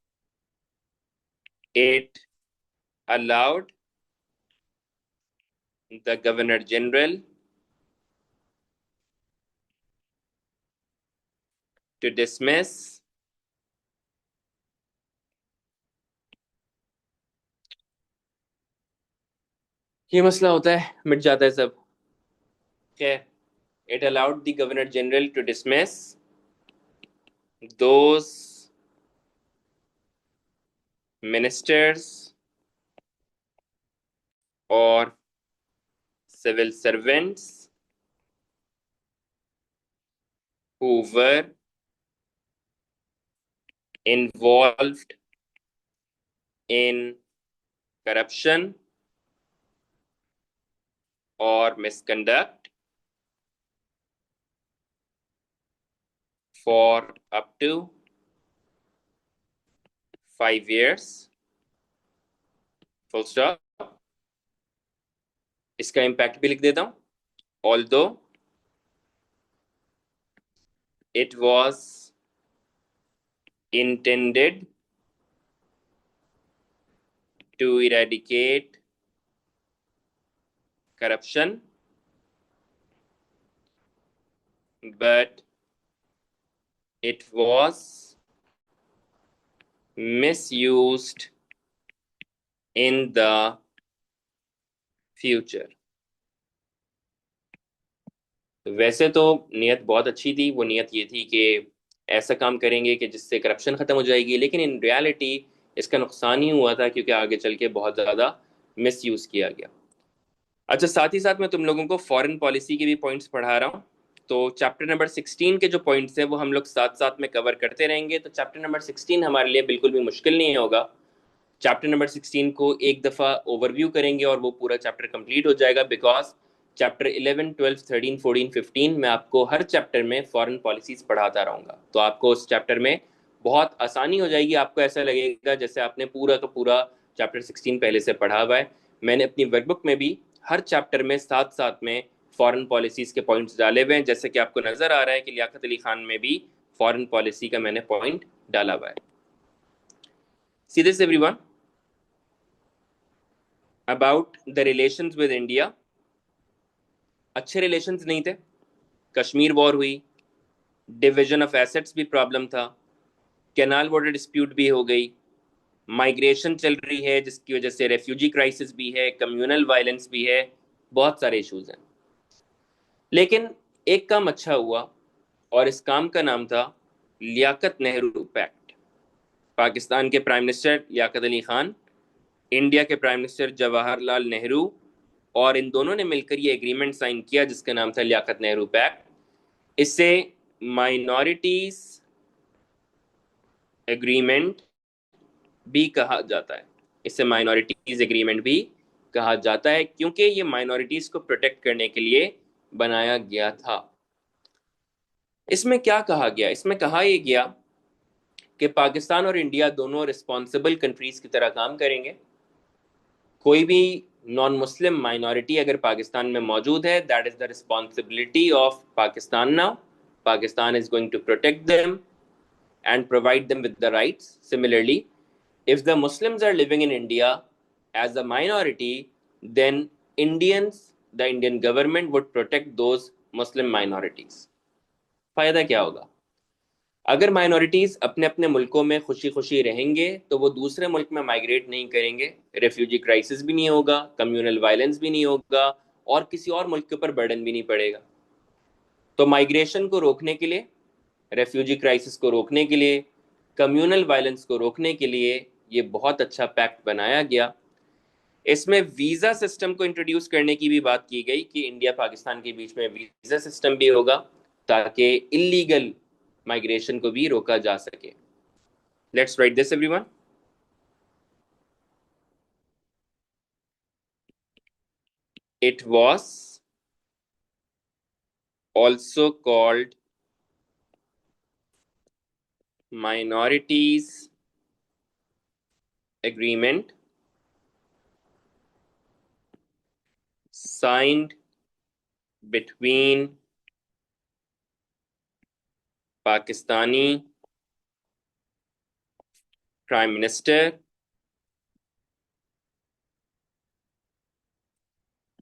It allowed the Governor General to dismiss ये मसला होता है, मिट जाता है सब। खैर, it allowed the Governor General to dismiss those ministers or civil servants who were involved in corruption or misconduct for up to 5 years, full stop. इसका इम्पैक्ट भी लिख देता हूं. Although it was intended to eradicate corruption, but it was misused in the future. वैसे तो नीयत बहुत अच्छी थी. वो नीयत ये थी कि ऐसा काम करेंगे कि जिससे करप्शन खत्म हो जाएगी, लेकिन इन रियलिटी इसका नुकसान ही हुआ था, क्योंकि आगे चल के बहुत ज़्यादा मिसयूज़ किया गया. अच्छा, साथ ही साथ मैं तुम लोगों को फॉरेन पॉलिसी के भी पॉइंट्स पढ़ा रहा हूँ. तो चैप्टर नंबर 16 के जो पॉइंट्स हैं वो हम लोग साथ साथ में कवर करते रहेंगे. तो चैप्टर नंबर 16 हमारे लिए बिल्कुल भी मुश्किल नहीं होगा. चैप्टर नंबर 16 को एक दफ़ा ओवरव्यू करेंगे और वो पूरा चैप्टर कंप्लीट हो जाएगा, बिकॉज चैप्टर 11, 12, 13, 14, 15 मैं आपको हर चैप्टर में फॉरेन पॉलिसीज पढ़ाता रहूँगा. तो आपको उस चैप्टर में बहुत आसानी हो जाएगी. आपको ऐसा लगेगा जैसे आपने पूरा का पूरा चैप्टर 16 पहले से पढ़ा हुआ है. मैंने अपनी वर्कबुक में भी हर चैप्टर में साथ साथ में फॉरेन पॉलिसीज के पॉइंट्स डाले हुए हैं, जैसे कि आपको नजर आ रहा है कि लियाकत अली खान में भी फॉरेन पॉलिसी का मैंने पॉइंट डाला हुआ है. सी this everyone, about the relations with India. अच्छे रिलेशंस नहीं थे. कश्मीर वॉर हुई, डिवीजन ऑफ एसेट्स भी प्रॉब्लम था, कैनाल वाटर डिस्प्यूट भी हो गई, माइग्रेशन चल रही है जिसकी वजह से रेफ्यूजी क्राइसिस भी है, कम्युनल वायलेंस भी है, बहुत सारे इश्यूज हैं. लेकिन एक काम अच्छा हुआ, और इस काम का नाम था लियाकत नेहरू पैक्ट. पाकिस्तान के prime minister Liaquat Ali Khan, India के प्राइम मिनिस्टर जवाहरलाल नेहरू, और इन दोनों ने मिलकर ये एग्रीमेंट साइन किया जिसका नाम था लियाकत नेहरू पैक्ट. इससे माइनॉरिटीज एग्रीमेंट भी कहा जाता है. इसे माइनॉरिटीज एग्रीमेंट भी कहा जाता है, क्योंकि ये माइनॉरिटीज को प्रोटेक्ट करने के लिए बनाया गया था. इसमें क्या कहा गया? इसमें कहा यह गया कि पाकिस्तान और इंडिया दोनों रिस्पॉन्सिबल कंट्रीज की तरह काम करेंगे. कोई भी नॉन मुस्लिम माइनॉरिटी अगर पाकिस्तान में मौजूद है, that is the responsibility of Pakistan now. Pakistan is going to protect them and provide them with the rights. Similarly, if the Muslims are living in India as a minority, then the Indian government would protect those Muslim minorities. फायदा क्या होगा? अगर minorities अपने अपने मुल्कों में खुशी खुशी रहेंगे तो वो दूसरे मुल्क में माइग्रेट नहीं करेंगे, रेफ्यूजी क्राइसिस भी नहीं होगा, कम्युनल वायलेंस भी नहीं होगा, और किसी और मुल्क के ऊपर बर्डन भी नहीं पड़ेगा. तो माइग्रेशन को रोकने के लिए, रेफ्यूजी क्राइसिस को रोकने के लिए, कम्युनल वायलेंस को रोकने के लिए ये बहुत अच्छा पैक्ट बनाया गया. इसमें वीज़ा सिस्टम को इंट्रोड्यूस करने की भी बात की गई कि इंडिया पाकिस्तान के बीच में वीज़ा सिस्टम भी होगा, ताकि इलीगल माइग्रेशन को भी रोका जा सके. Let's write this everyone. It was also called minorities agreement signed between Pakistani Prime Minister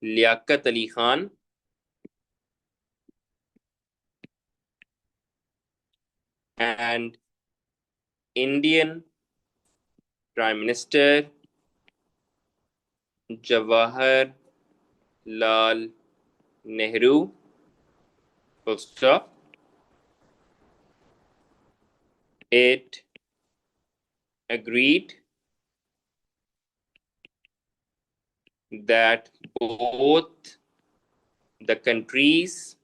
Liaquat Ali Khan and Indian Prime Minister Jawaharlal Nehru. Full stop. It agreed that both the countries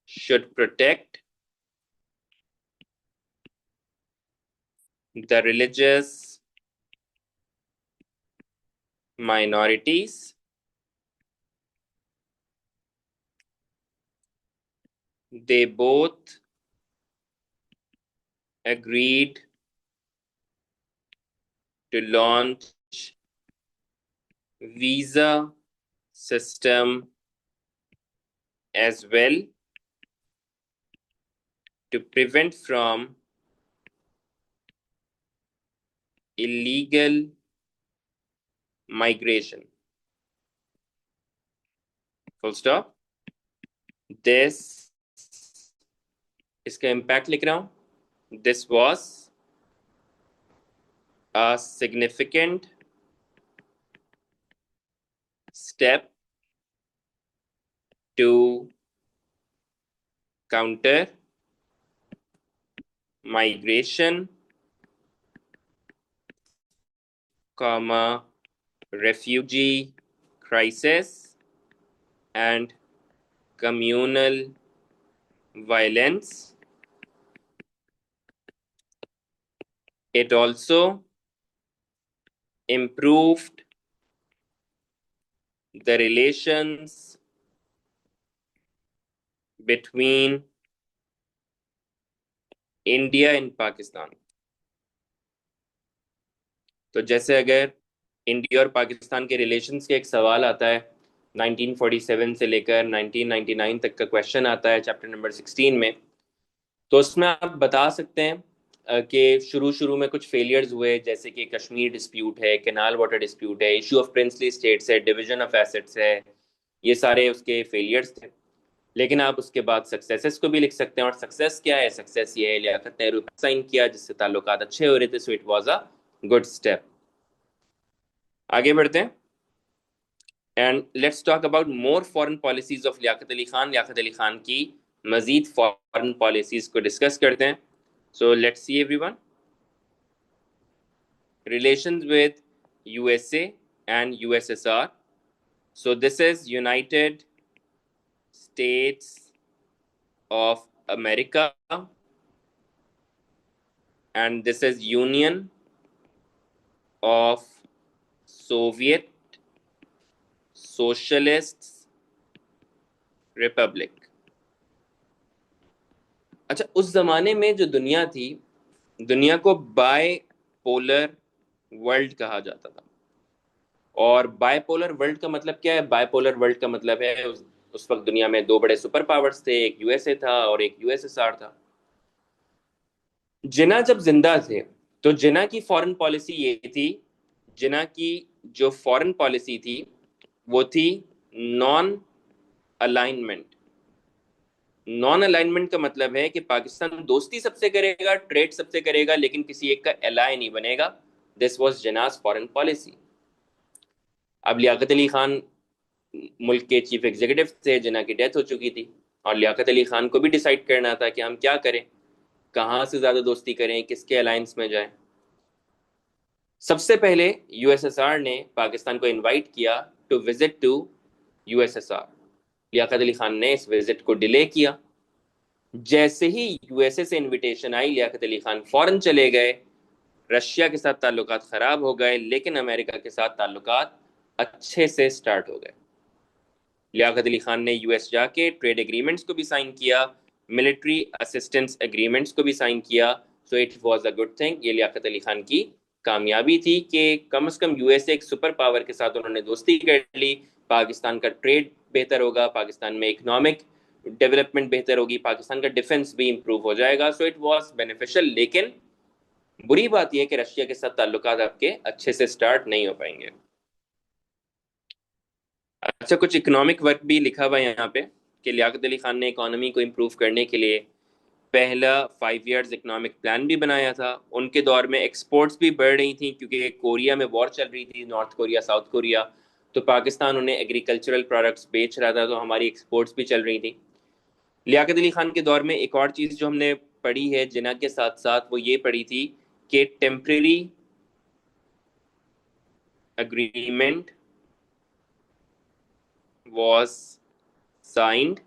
should protect the religious minorities. They both agreed to launch visa system as well to prevent from illegal migration. Full stop. This, इसका impact लिख रहा हूं. This was a significant step to counter migration, refugee crisis, and communal violence. It also improved the relations between India and Pakistan. तो जैसे अगर India और पाकिस्तान के relations के एक सवाल आता है 1947 से लेकर 1999 तक का क्वेश्चन आता है चैप्टर नंबर 16 में, तो उसमें आप बता सकते हैं कि शुरू में कुछ फेलियर्स हुए, जैसे कि कश्मीर डिस्प्यूट है, कैनाल वाटर डिस्प्यूट है, इशू ऑफ प्रिंसली स्टेट्स है, डिवीजन ऑफ एसेट्स है, ये सारे उसके फेलियर्स थे. लेकिन आप उसके बाद सक्सेसेस को भी लिख सकते हैं, और सक्सेस क्या है? सक्सेस ये है लियाकत नेहरू साइन किया जिससे ताल्लुकात अच्छे हो रहे थे, so it was a good step. आगे बढ़ते हैं and let's talk about more foreign policies of Liaquat Ali Khan. Liaquat Ali Khan की मजीद फॉरेन पॉलिसीज को डिस्कस करते हैं. So let's see everyone. Relations with USA and USSR. So this is United States of America and this is Union of Soviet Socialist Republic. अच्छा, उस जमाने में जो दुनिया थी, दुनिया को बायपोलर वर्ल्ड कहा जाता था. और बायपोलर वर्ल्ड का मतलब क्या है? बायपोलर वर्ल्ड का मतलब है उस वक्त दुनिया में दो बड़े सुपर पावर्स थे, एक यूएसए था और एक यूएसएसआर था. जिन्ना जब जिंदा थे तो जिन्ना की फॉरेन पॉलिसी ये थी, जिन्ना की जो फॉरेन पॉलिसी थी वो थी नॉन अलाइनमेंट. नॉन अलाइनमेंट का मतलब है कि पाकिस्तान दोस्ती सबसे करेगा, ट्रेड सबसे करेगा, लेकिन किसी एक का एलाई नहीं बनेगा. This was Jinnah's foreign policy. अब लियाकत अली खान मुल्क के चीफ एग्जीक्यूटिव थे, जिन्ना की डेथ हो चुकी थी, और लियाकत अली खान को भी डिसाइड करना था कि हम क्या करें, कहाँ से ज्यादा दोस्ती करें, किसके अलायंस में जाएं. सबसे पहले यूएसएसआर ने पाकिस्तान को इनवाइट किया to visit to USSR. Liaquat Ali Khan ने इस विजिट को डिले किया. जैसे ही यूएसए से इनविटेशन आई, लियाकत अली खान फौरन चले गए. रशिया के साथ ताल्लुकात खराब हो गए, लेकिन अमेरिका के साथ ताल्लुकात अच्छे से स्टार्ट हो गए. लियाकत अली खान ने यूएस जाके ट्रेड एग्रीमेंट्स को भी साइन किया, मिलिट्री असिस्टेंस एग्रीमेंट्स को भी साइन किया। सो it was a good thing. ये लियाकत अली खान की कामयाबी थी कि कम से कम यूएसए एक सुपर पावर के साथ उन्होंने दोस्ती कर ली। पाकिस्तान का ट्रेड बेहतर होगा, पाकिस्तान में इकोनॉमिक डेवलपमेंट बेहतर होगी, पाकिस्तान का डिफेंस भी इंप्रूव हो जाएगा। सो इट वाज बेनिफिशियल। लेकिन बुरी बात यह कि रशिया के साथ ताल्लुकात आपके अच्छे से स्टार्ट नहीं हो पाएंगे। अच्छा, कुछ इकोनॉमिक वर्क भी लिखा हुआ है यहाँ पे कि लियाकत अली खान ने इकोनॉमी को इम्प्रूव करने के लिए पहला 5 इयर्स इकोनॉमिक प्लान भी बनाया था। उनके दौर में एक्सपोर्ट्स भी बढ़ रही थी क्योंकि कोरिया में वॉर चल रही थी, नॉर्थ कोरिया साउथ कोरिया। तो पाकिस्तान उन्हें एग्रीकल्चरल प्रोडक्ट्स बेच रहा था, तो हमारी एक्सपोर्ट्स भी चल रही थी। लियाकत अली खान के दौर में एक और चीज़ जो हमने पढ़ी है जिना के साथ साथ, वो ये पढ़ी थी कि temporary agreement was signed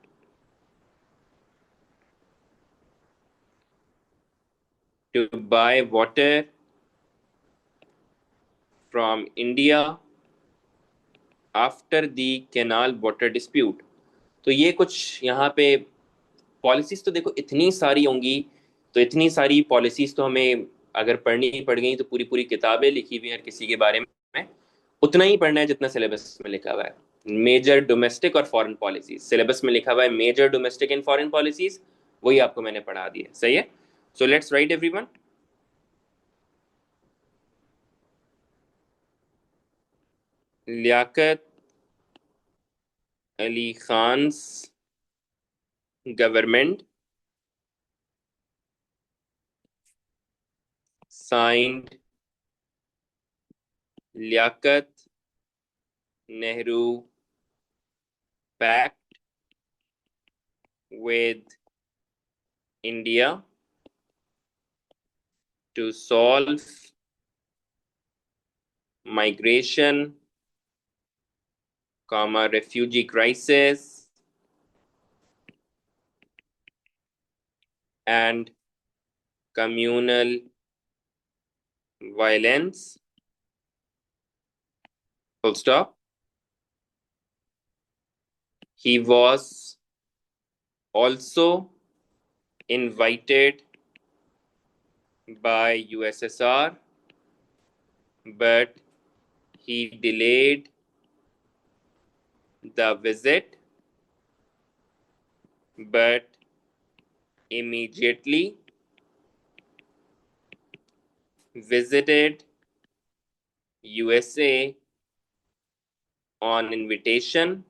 to buy water from India after the canal water dispute। तो ये कुछ यहाँ पे पॉलिसीज तो देखो इतनी सारी होंगी, तो इतनी सारी पॉलिसीज तो हमें अगर पढ़नी पड़ गई तो पूरी पूरी किताबें लिखी हुई हैं हर किसी के बारे में। उतना ही पढ़ना है जितना सिलेबस में लिखा हुआ है। मेजर डोमेस्टिक और फॉरेन पॉलिसीज, सिलेबस में लिखा हुआ है major domestic and foreign policies, वही आपको मैंने पढ़ा दी है। सही है। So let's write everyone. Liaquat Ali Khan's government signed Liaquat Nehru pact with India to solve migration, refugee crisis and communal violence. Full stop. He was also invited by USSR, but he delayed the visit, but immediately visited USA on invitation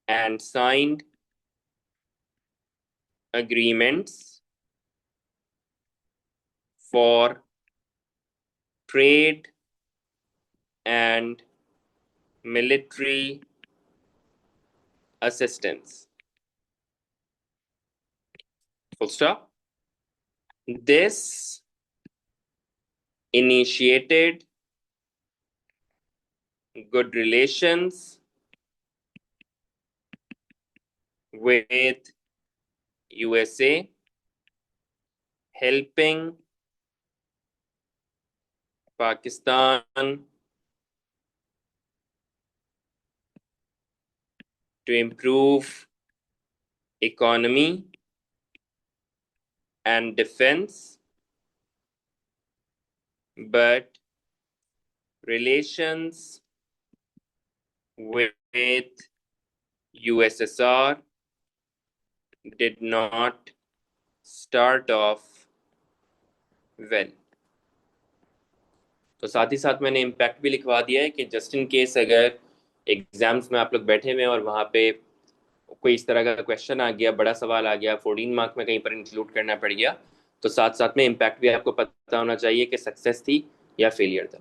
and signed agreements for trade and military assistance. Full stop. This initiated good relations with USA, helping Pakistan to improve economy and defense, but relations with USSR did not start off well। तो साथ ही साथ मैंने impact भी लिखवा दिया है कि just in case अगर एग्जाम्स में आप लोग बैठे हुए हैं और वहाँ पे कोई इस तरह का क्वेश्चन आ गया, बड़ा सवाल आ गया, 14 मार्क में कहीं पर इंक्लूड करना पड़ गया, तो साथ साथ में इम्पैक्ट भी आपको पता होना चाहिए कि सक्सेस थी या फेलियर था।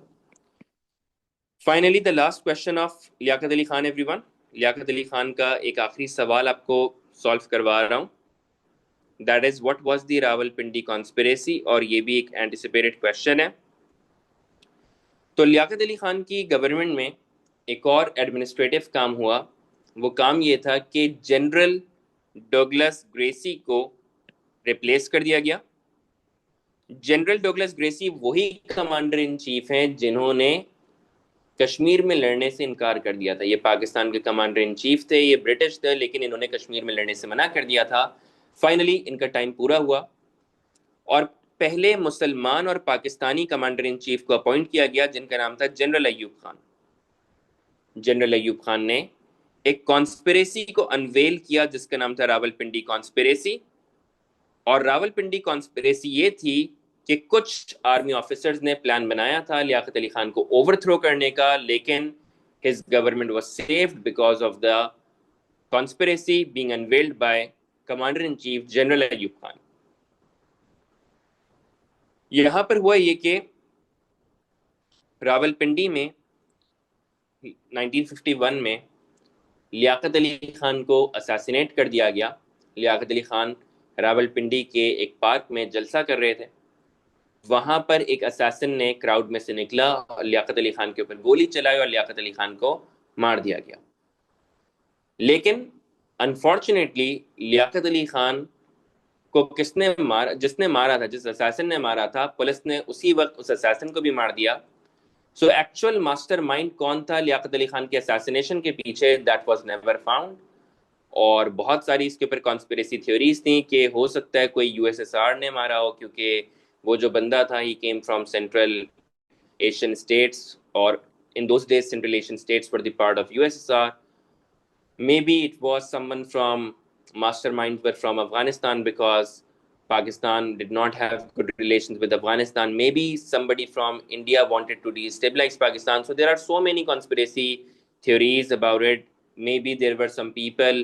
Finally the last question of Liaquat Ali Khan everyone. Liaquat Ali Khan का एक आखिरी सवाल आपको सॉल्व करवा रहा हूँ। That is what was the Rawalpindi conspiracy, और ये भी एक एंटिसिपेटेड क्वेश्चन है। तो लियाकत अली खान की गवर्नमेंट में एक और एडमिनिस्ट्रेटिव काम हुआ। वो काम ये था कि जनरल डगलस ग्रेसी को रिप्लेस कर दिया गया। जनरल डगलस ग्रेसी वही कमांडर इन चीफ हैं जिन्होंने कश्मीर में लड़ने से इनकार कर दिया था। ये पाकिस्तान के कमांडर इन चीफ थे, ये ब्रिटिश थे, लेकिन इन्होंने कश्मीर में लड़ने से मना कर दिया था। फाइनली इनका टाइम पूरा हुआ और पहले मुसलमान और पाकिस्तानी कमांडर इन चीफ को अपॉइंट किया गया, जिनका नाम था जनरल अयूब खान। जनरल अयूब खान ने एक कॉन्स्पिरेसी को अनवेल किया जिसका नाम था रावलपिंडी कॉन्स्पिरेसी। और रावलपिंडी कॉन्स्पिरेसी ये थी कि कुछ आर्मी ऑफिसर्स ने प्लान बनाया था लियाकत अली खान को ओवरथ्रो करने का, लेकिन his government was saved because of the conspiracy being unveiled bye commander in chief general Ayub Khan. यहां पर हुआ ये कि रावलपिंडी में 1951 में लियाकत अली खान को असैसिनेट कर दिया गया। लियाकत अली खान रावलपिंडी के एक पार्क में जलसा कर रहे थे। वहां पर एक असैसिन ने क्राउड में से निकला और लियाकत अली खान के ऊपर गोली चलाई और लियाकत अली खान को मार दिया गया। लेकिन अनफॉर्चुनेटली लियाकत अली खान को किसने मारा, जिसने मारा था, जिस असैसिन ने मारा था, पुलिस ने उसी वक्त उस असैसिन को भी मार दिया। सो एक्चुअल मास्टरमाइंड कौन था लियाकत अली खान के असैसिनेशन के पीछे, दैट वाज नेवर फाउंड। और बहुत सारी इसके ऊपर कॉन्स्पिरेसी थ्योरीज थी कि हो सकता है कोई यूएसएसआर ने मारा हो, क्योंकि वो जो बंदा था he came from central Asian states, और in those days central Asian states were the part of USSR. Maybe it was someone from masterminds were from Afghanistan because Pakistan did not have good relations with Afghanistan. Maybe somebody from India wanted to destabilize Pakistan. So there are so many conspiracy theories about it. Maybe there were some people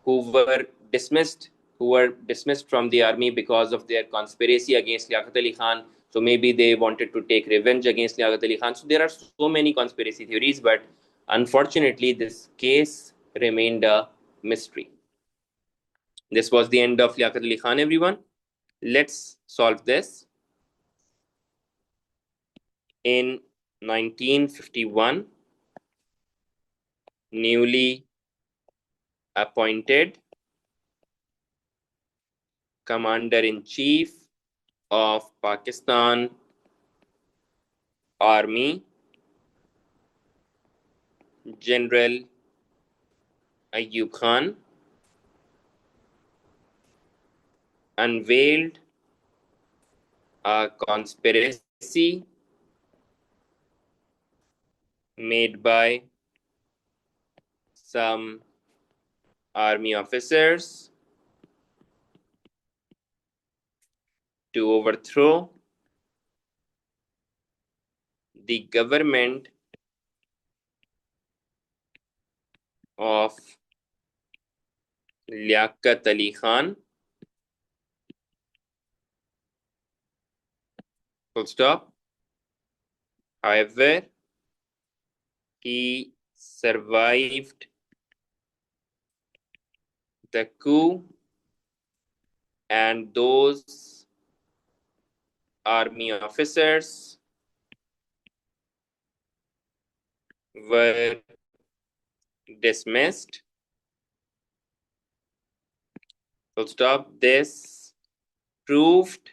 who were dismissed who were dismissed from the army because of their conspiracy against Liaquat Ali Khan. So maybe they wanted to take revenge against Liaquat Ali Khan. So there are so many conspiracy theories, but unfortunately, this case remained a mystery. This was the end of Liaquat Ali Khan, everyone. Let's solve this. In 1951, newly appointed Commander-in-Chief of Pakistan Army, General Ayub Khan, unveiled a conspiracy made by some army officers to overthrow the government of Liaquat Ali Khan. Full stop. However, he survived the coup, and those army officers were dismissed. Full stop. This proved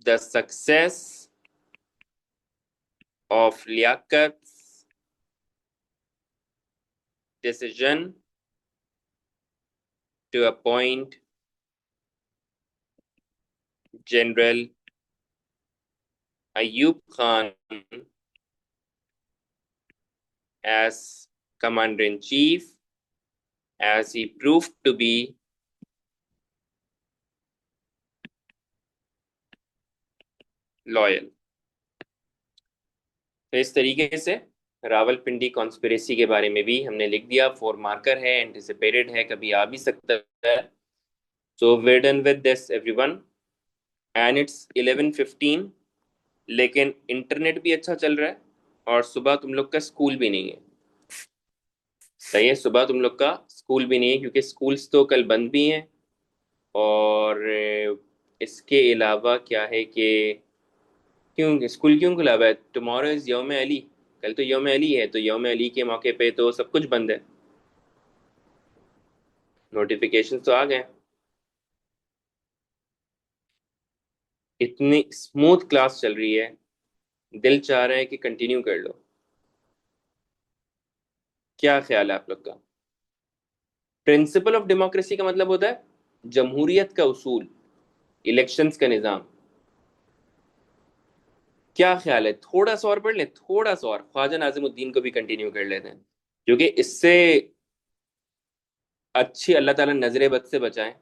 the success of Liaquat's decision to appoint General Ayub Khan as Commander-in-Chief, as he proved to be loyal. तो इस तरीके से Rawalpindi conspiracy के बारे में भी हमने लिख दिया। 4 मार्कर है, एंटिसिपेटेड है, कभी आ भी सकता है। So we're done with this everyone, and it's 11:15, लेकिन इंटरनेट भी अच्छा चल रहा है और सुबह तुम लोग का स्कूल भी नहीं है। सही है, सुबह तुम लोग का स्कूल भी नहीं है क्योंकि स्कूल्स तो कल बंद भी हैं। और इसके अलावा क्या है कि क्यों स्कूल क्यों खुला हुआ है? टुमारो इज यौम अली, कल तो यौम अली है, तो यौम अली के मौके पे तो सब कुछ बंद है। नोटिफिकेशन तो आ गए। इतनी स्मूथ क्लास चल रही है, दिल चाह रहा है कि कंटिन्यू कर लो। क्या ख्याल है आप लोग का? प्रिंसिपल ऑफ डेमोक्रेसी का मतलब होता है जमहूरियत का उसूल, इलेक्शंस का निज़ाम। क्या ख्याल है, थोड़ा सा और पढ़ लें, थोड़ा सा और ख्वाजा नाजिमुद्दीन को भी कंटिन्यू कर लेते हैं, क्योंकि इससे अच्छी अल्लाह ताला नजर बद से बचाएं।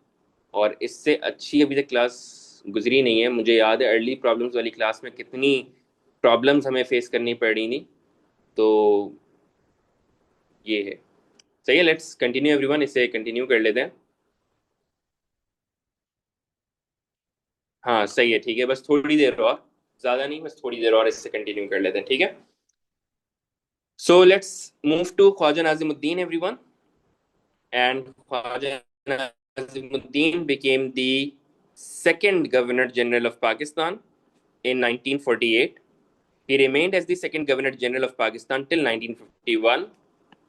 और इससे अच्छी अभी तक क्लास गुजरी नहीं है। मुझे याद है अर्ली प्रॉब्लम्स वाली क्लास में कितनी प्रॉब्लम्स हमें फेस करनी पड़ी नहीं। तो ये है। सही है, लेट्स कंटिन्यू एवरीवन, इसे कंटिन्यू कर लेते हैं। हाँ सही है, ठीक है, बस थोड़ी देर और, ज्यादा नहीं, बस थोड़ी देर और इससे कंटिन्यू कर लेते हैं, ठीक है। So let's move to Khwaja Nazimuddin everyone. And Khwaja Nazimuddin became the second Governor General of Pakistan in 1948. He remained as the second Governor General of Pakistan till 1951,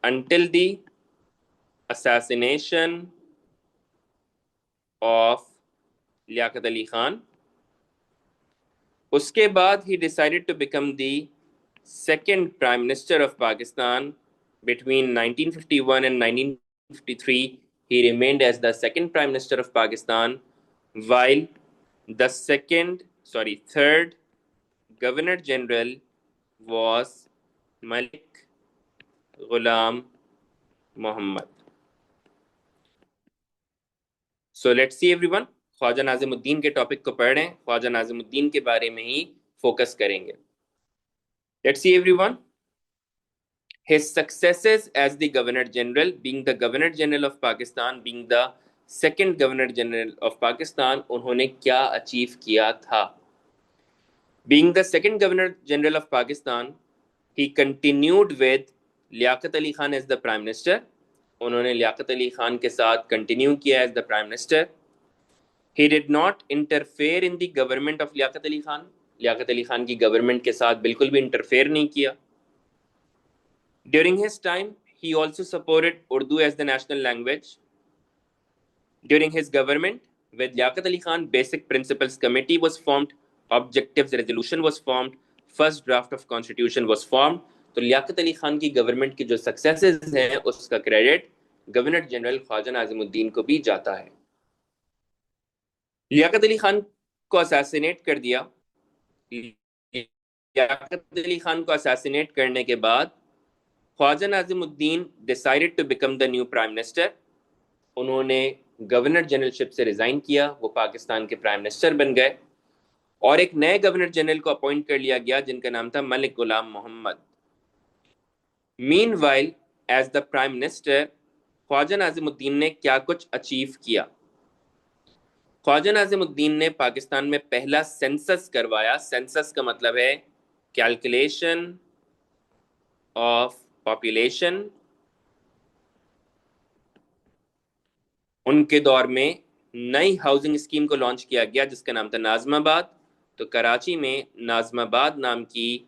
until the assassination of Liaquat Ali Khan. उसके बाद he decided to become the second Prime Minister of Pakistan between 1951 and 1953. He remained as the second Prime Minister of Pakistan, while the third Governor General was Malik Ghulam Muhammad. So let's see everyone, Khwaja Nazimuddin के topic को पढ़ रहे हैं, ख्वाजा नाजिमुद्दीन के बारे में ही focus करेंगे। Let's see everyone. His successes as the Governor General, being the Governor General of Pakistan, being the second Governor General of Pakistan, उन्होंने क्या अचीव किया था? Being the second Governor General of Pakistan, he continued with Liaquat Ali Khan as the Prime Minister. उन्होंने लियाकत अली खान के साथ continue किया as the Prime Minister. He did not interfere in the government of Liaquat Ali Khan. Liaquat Ali Khan की government के साथ बिल्कुल भी इंटरफेयर नहीं किया. During his time, he also supported Urdu as the national language. During his government, with Liaquat Ali Khan, Basic Principles Committee was formed, Objectives Resolution was formed, First Draft of Constitution was formed. तो लियाकत अली खान की government की जो successes हैं उसका credit governor general Khwaja Nazimuddin को भी जाता है। लियाकत अली खान को असैसिनेट कर दिया। लियाकत अली खान को असैसिनेट करने के बाद Khwaja Nazimuddin decided to become the new prime minister. उन्होंने गवर्नर जनरलशिप से रिजाइन किया, वो पाकिस्तान के प्राइम मिनिस्टर बन गए और एक नए गवर्नर जनरल को अपॉइंट कर लिया गया जिनका नाम था Malik Ghulam Mohammad. Meanwhile as the prime minister Khwaja Nazimuddin ने क्या कुछ अचीव किया? ख्वाजा नाजिमुद्दीन ने पाकिस्तान में पहला सेंसस करवाया। सेंसस का मतलब है कैलकुलेशन ऑफ पॉपुलेशन। उनके दौर में नई हाउसिंग स्कीम को लॉन्च किया गया जिसका नाम था नाजमाबाद। तो कराची में नाजमाबाद नाम की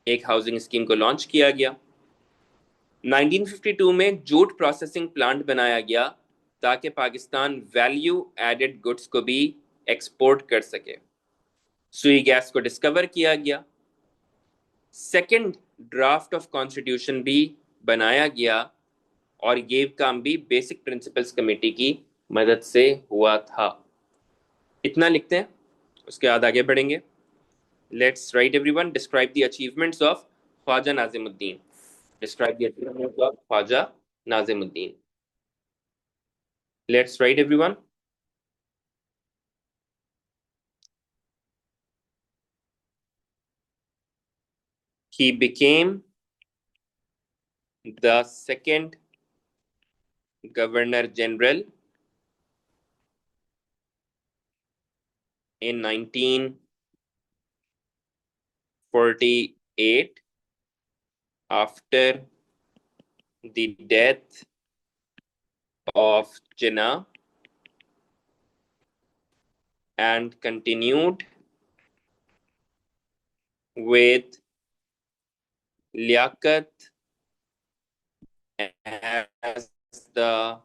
एक हाउसिंग स्कीम को लॉन्च किया गया। 1952 में जूट प्रोसेसिंग प्लांट बनाया गया ताकि पाकिस्तान वैल्यू एडेड गुड्स को भी एक्सपोर्ट कर सके। सुई गैस को डिस्कवर किया गया। सेकंड ड्राफ्ट ऑफ कॉन्स्टिट्यूशन भी बनाया गया और ये काम भी बेसिक प्रिंसिपल्स कमेटी की मदद से हुआ था। इतना लिखते हैं, उसके बाद आगे बढ़ेंगे। Let's write everyone, describe the achievements of Khwaja Nazimuddin. Describe the achievements of Khwaja Nazimuddin. Let's write everyone. He became the second Governor General in 1948 after the death of Jinnah and continued with Liaquat as the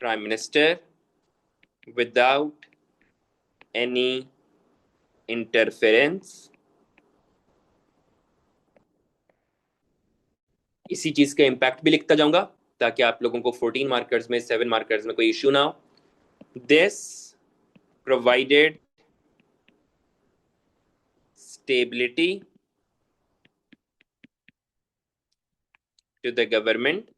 Prime Minister without any interference इसी चीज का impact भी लिखता जाऊंगा ताकि आप लोगों को 14 मार्कर्स में 7 मार्कर्स में कोई इश्यू ना हो. This provided stability to the government.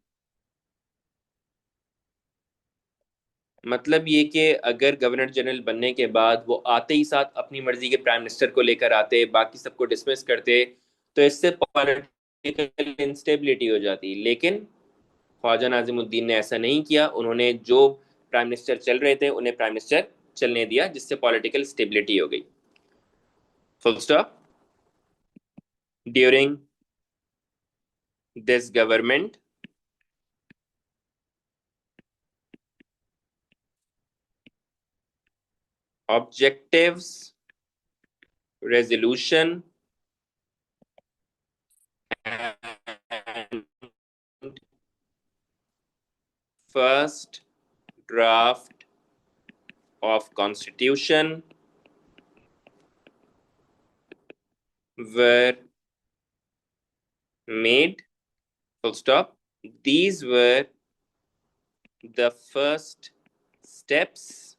मतलब ये कि अगर गवर्नर जनरल बनने के बाद वो आते ही साथ अपनी मर्जी के प्राइम मिनिस्टर को लेकर आते, बाकी सबको डिसमिस करते, तो इससे पॉलिटिकल इंस्टेबिलिटी हो जाती. लेकिन ख्वाजा नाजिमुद्दीन ने ऐसा नहीं किया. उन्होंने जो प्राइम मिनिस्टर चल रहे थे उन्हें प्राइम मिनिस्टर चलने दिया, जिससे पॉलिटिकल स्टेबिलिटी हो गई. Full stop. During this government objectives, resolution, and first draft of constitution were made. Full stop. These were the first steps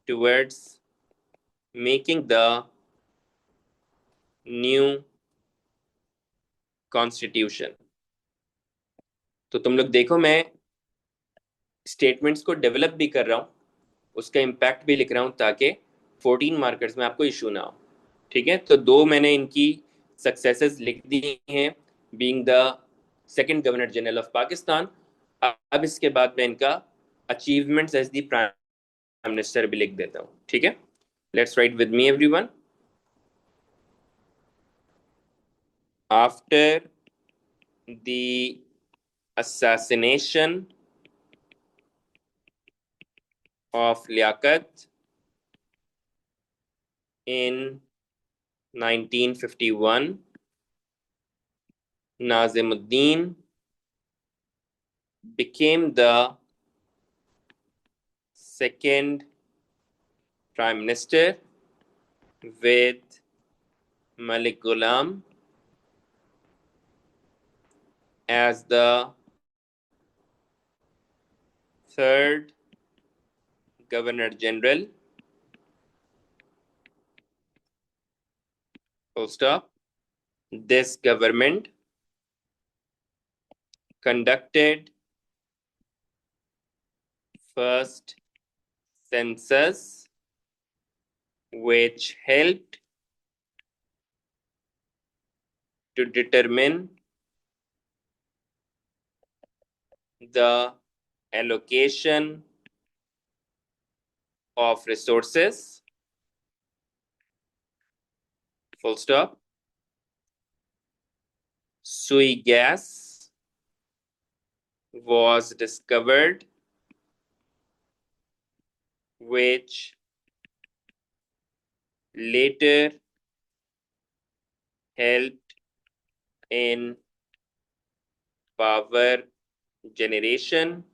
towards making the new constitution. तो तुम लोग देखो, मैं स्टेटमेंट्स को डेवलप भी कर रहा हूँ, उसका इम्पैक्ट भी लिख रहा हूँ ताकि 14 मार्कर्स में आपको इशू ना हो. ठीक है, तो दो मैंने इनकी सक्सेसेस लिख दी हैं, being the second governor general of Pakistan. अब इसके बाद मैं इनका achievements as the prime minister भी लिख देता हूँ. ठीक है, let's write with me everyone. After the assassination of Liaquat in 1951, Nazimuddin became the second prime minister with Malik Ghulam as the third governor general. Full stop. This government conducted first census, which helped to determine the allocation of resources. Full stop. Sui gas was discovered, which later helped in power generation.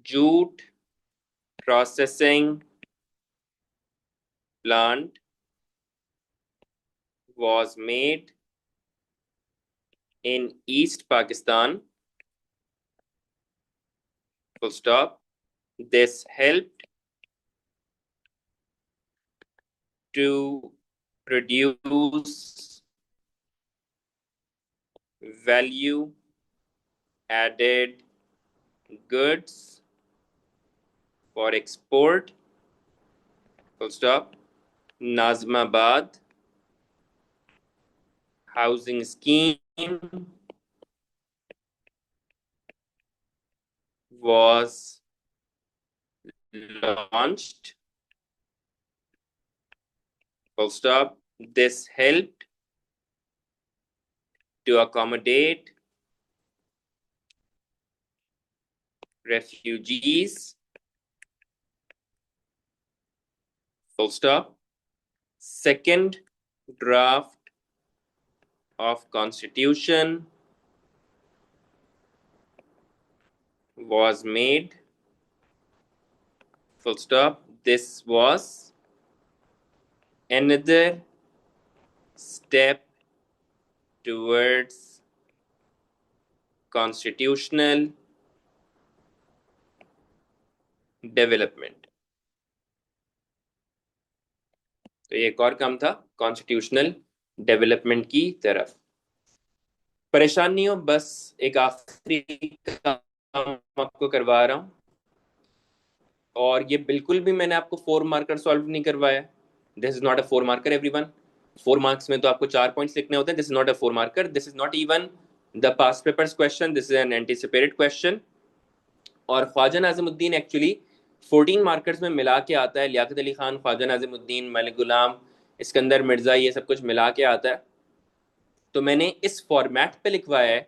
Jute processing plant was made in East Pakistan. Full stop. This helped to produce value added goods for export. Full stop. Nazimabad housing scheme was launched. Full stop. This helped to accommodate refugees. Full stop. Second draft of constitution was made. Full stop. This was another step towards constitutional development. तो ये एक और काम था constitutional development की तरफ। परेशान नहीं हो, बस एक आखिरी काम आपको करवा रहा हूं, और ये बिल्कुल भी मैंने आपको 4 मार्कर सॉल्व नहीं करवाया। This is not a 4 marker everyone. 4 marks में तो आपको 4 पॉइंट्स लिखने होते हैं। This is not a 4 marker, this is not even the past papers question, this is an anticipated question. और ख्वाजा नाज़िमुद्दीन एक्चुअली 14 मार्कर्स में मिला के आता है। लियाकत अली खान, ख्वाजा नाज़िमुद्दीन, मलिक गुलाम, इस्कंदर मिर्जा, ये सब कुछ मिला के आता है। तो मैंने इस फॉर्मेट पे लिखवाया है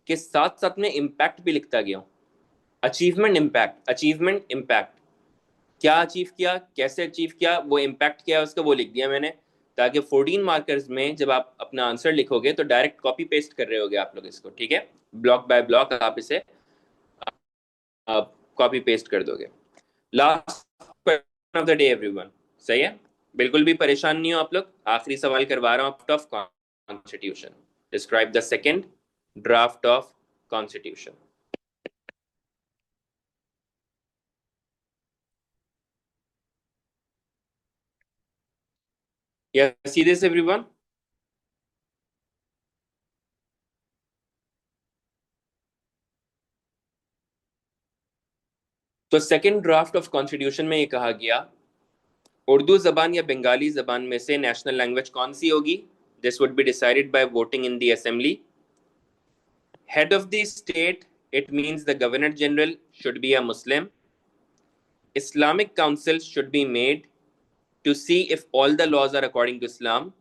कि साथ साथ में इम्पैक्ट भी लिखता गया हूँ। अचीवमेंट इम्पैक्ट, अचीवमेंट इम्पैक्ट, क्या अचीव किया, कैसे अचीव किया, वो इम्पैक्ट क्या है उसका वो लिख दिया मैंने, ताकि 14 मार्कर्स में जब आप अपना आंसर लिखोगे तो डायरेक्ट कॉपी पेस्ट कर रहे होगे आप लोग इसको, ठीक है। ब्लॉक बाय ब्लॉक आप इसे आप कॉपी पेस्ट कर दोगे। Last question of the day everyone, सही है, बिल्कुल भी परेशान नहीं हो आप लोग। आखिरी सवाल करवा रहा हूं out of constitution. Describe the second draft of constitution. या सीधे से एवरीवन। तो सेकंड ड्राफ्ट ऑफ कॉन्स्टिट्यूशन में ये कहा गया, उर्दू जबान या बंगाली जबान में से नेशनल लैंग्वेज कौन सी होगी? This would be decided by voting in the assembly. Head of the state, it means the governor general should be a Muslim. Islamic council should be made to see if all the laws are according to Islam.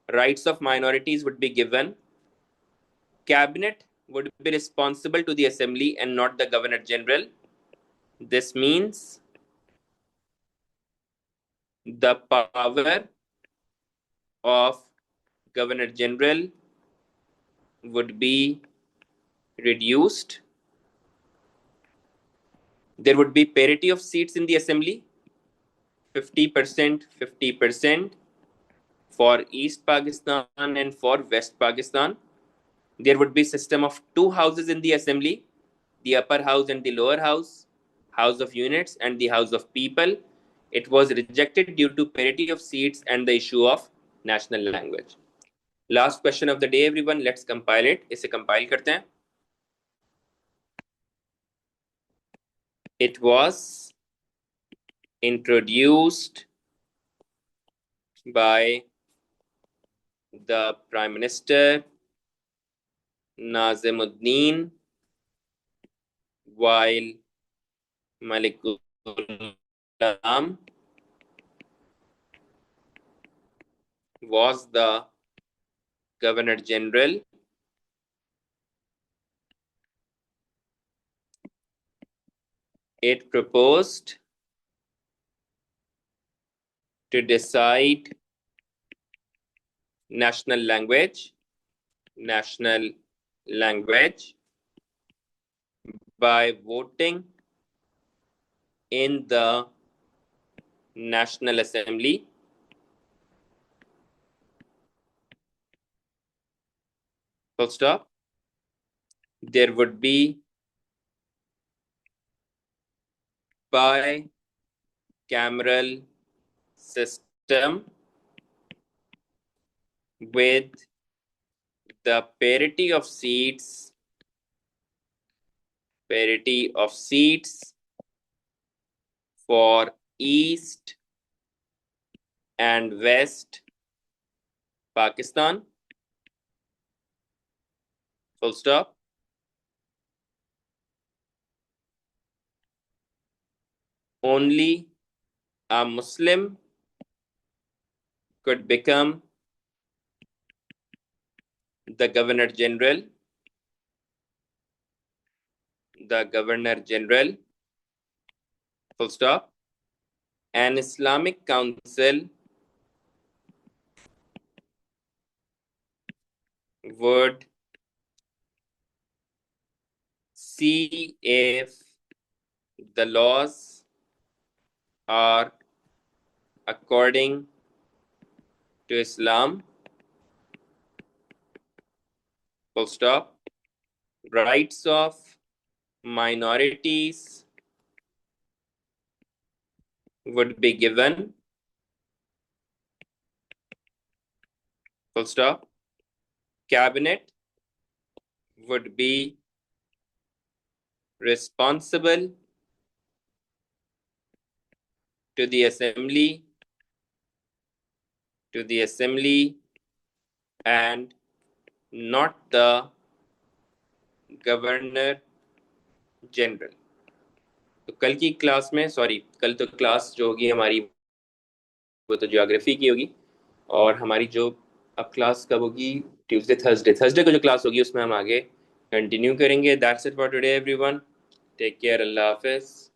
Rights of minorities would be given. Cabinet would be responsible to the assembly and not the governor general. This means the power of governor general would be reduced. There would be parity of seats in the assembly, 50%, 50% for East Pakistan and for West Pakistan. There would be system of 2 houses in the assembly, the upper house and the lower house, house of units and the house of people. It was rejected due to parity of seats and the issue of national language. Last question of the day everyone, let's compile it. इसे compile करते हैं. It was introduced by the Prime Minister Nazimuddin while Malik Ghulam was the Governor General. It proposed to decide national language by voting in the National Assembly. Full stop. There would be bicameral system with the parity of seats for East and West Pakistan. Full stop. Only a Muslim could become the Governor General. Full stop. An Islamic council would see if the laws are according to Islam full stop. Rights of minorities would be given, full stop. Cabinet would be responsible to the assembly and not the governor general. तो कल की class में, sorry, कल तो class जो होगी हमारी वो तो ज्योग्राफी की होगी, और हमारी जो अब क्लास कब होगी, ट्यूसडे थर्सडे को जो क्लास होगी उसमें हम आगे कंटिन्यू करेंगे। That's it for today everyone, take care, अल्लाह हाफिज।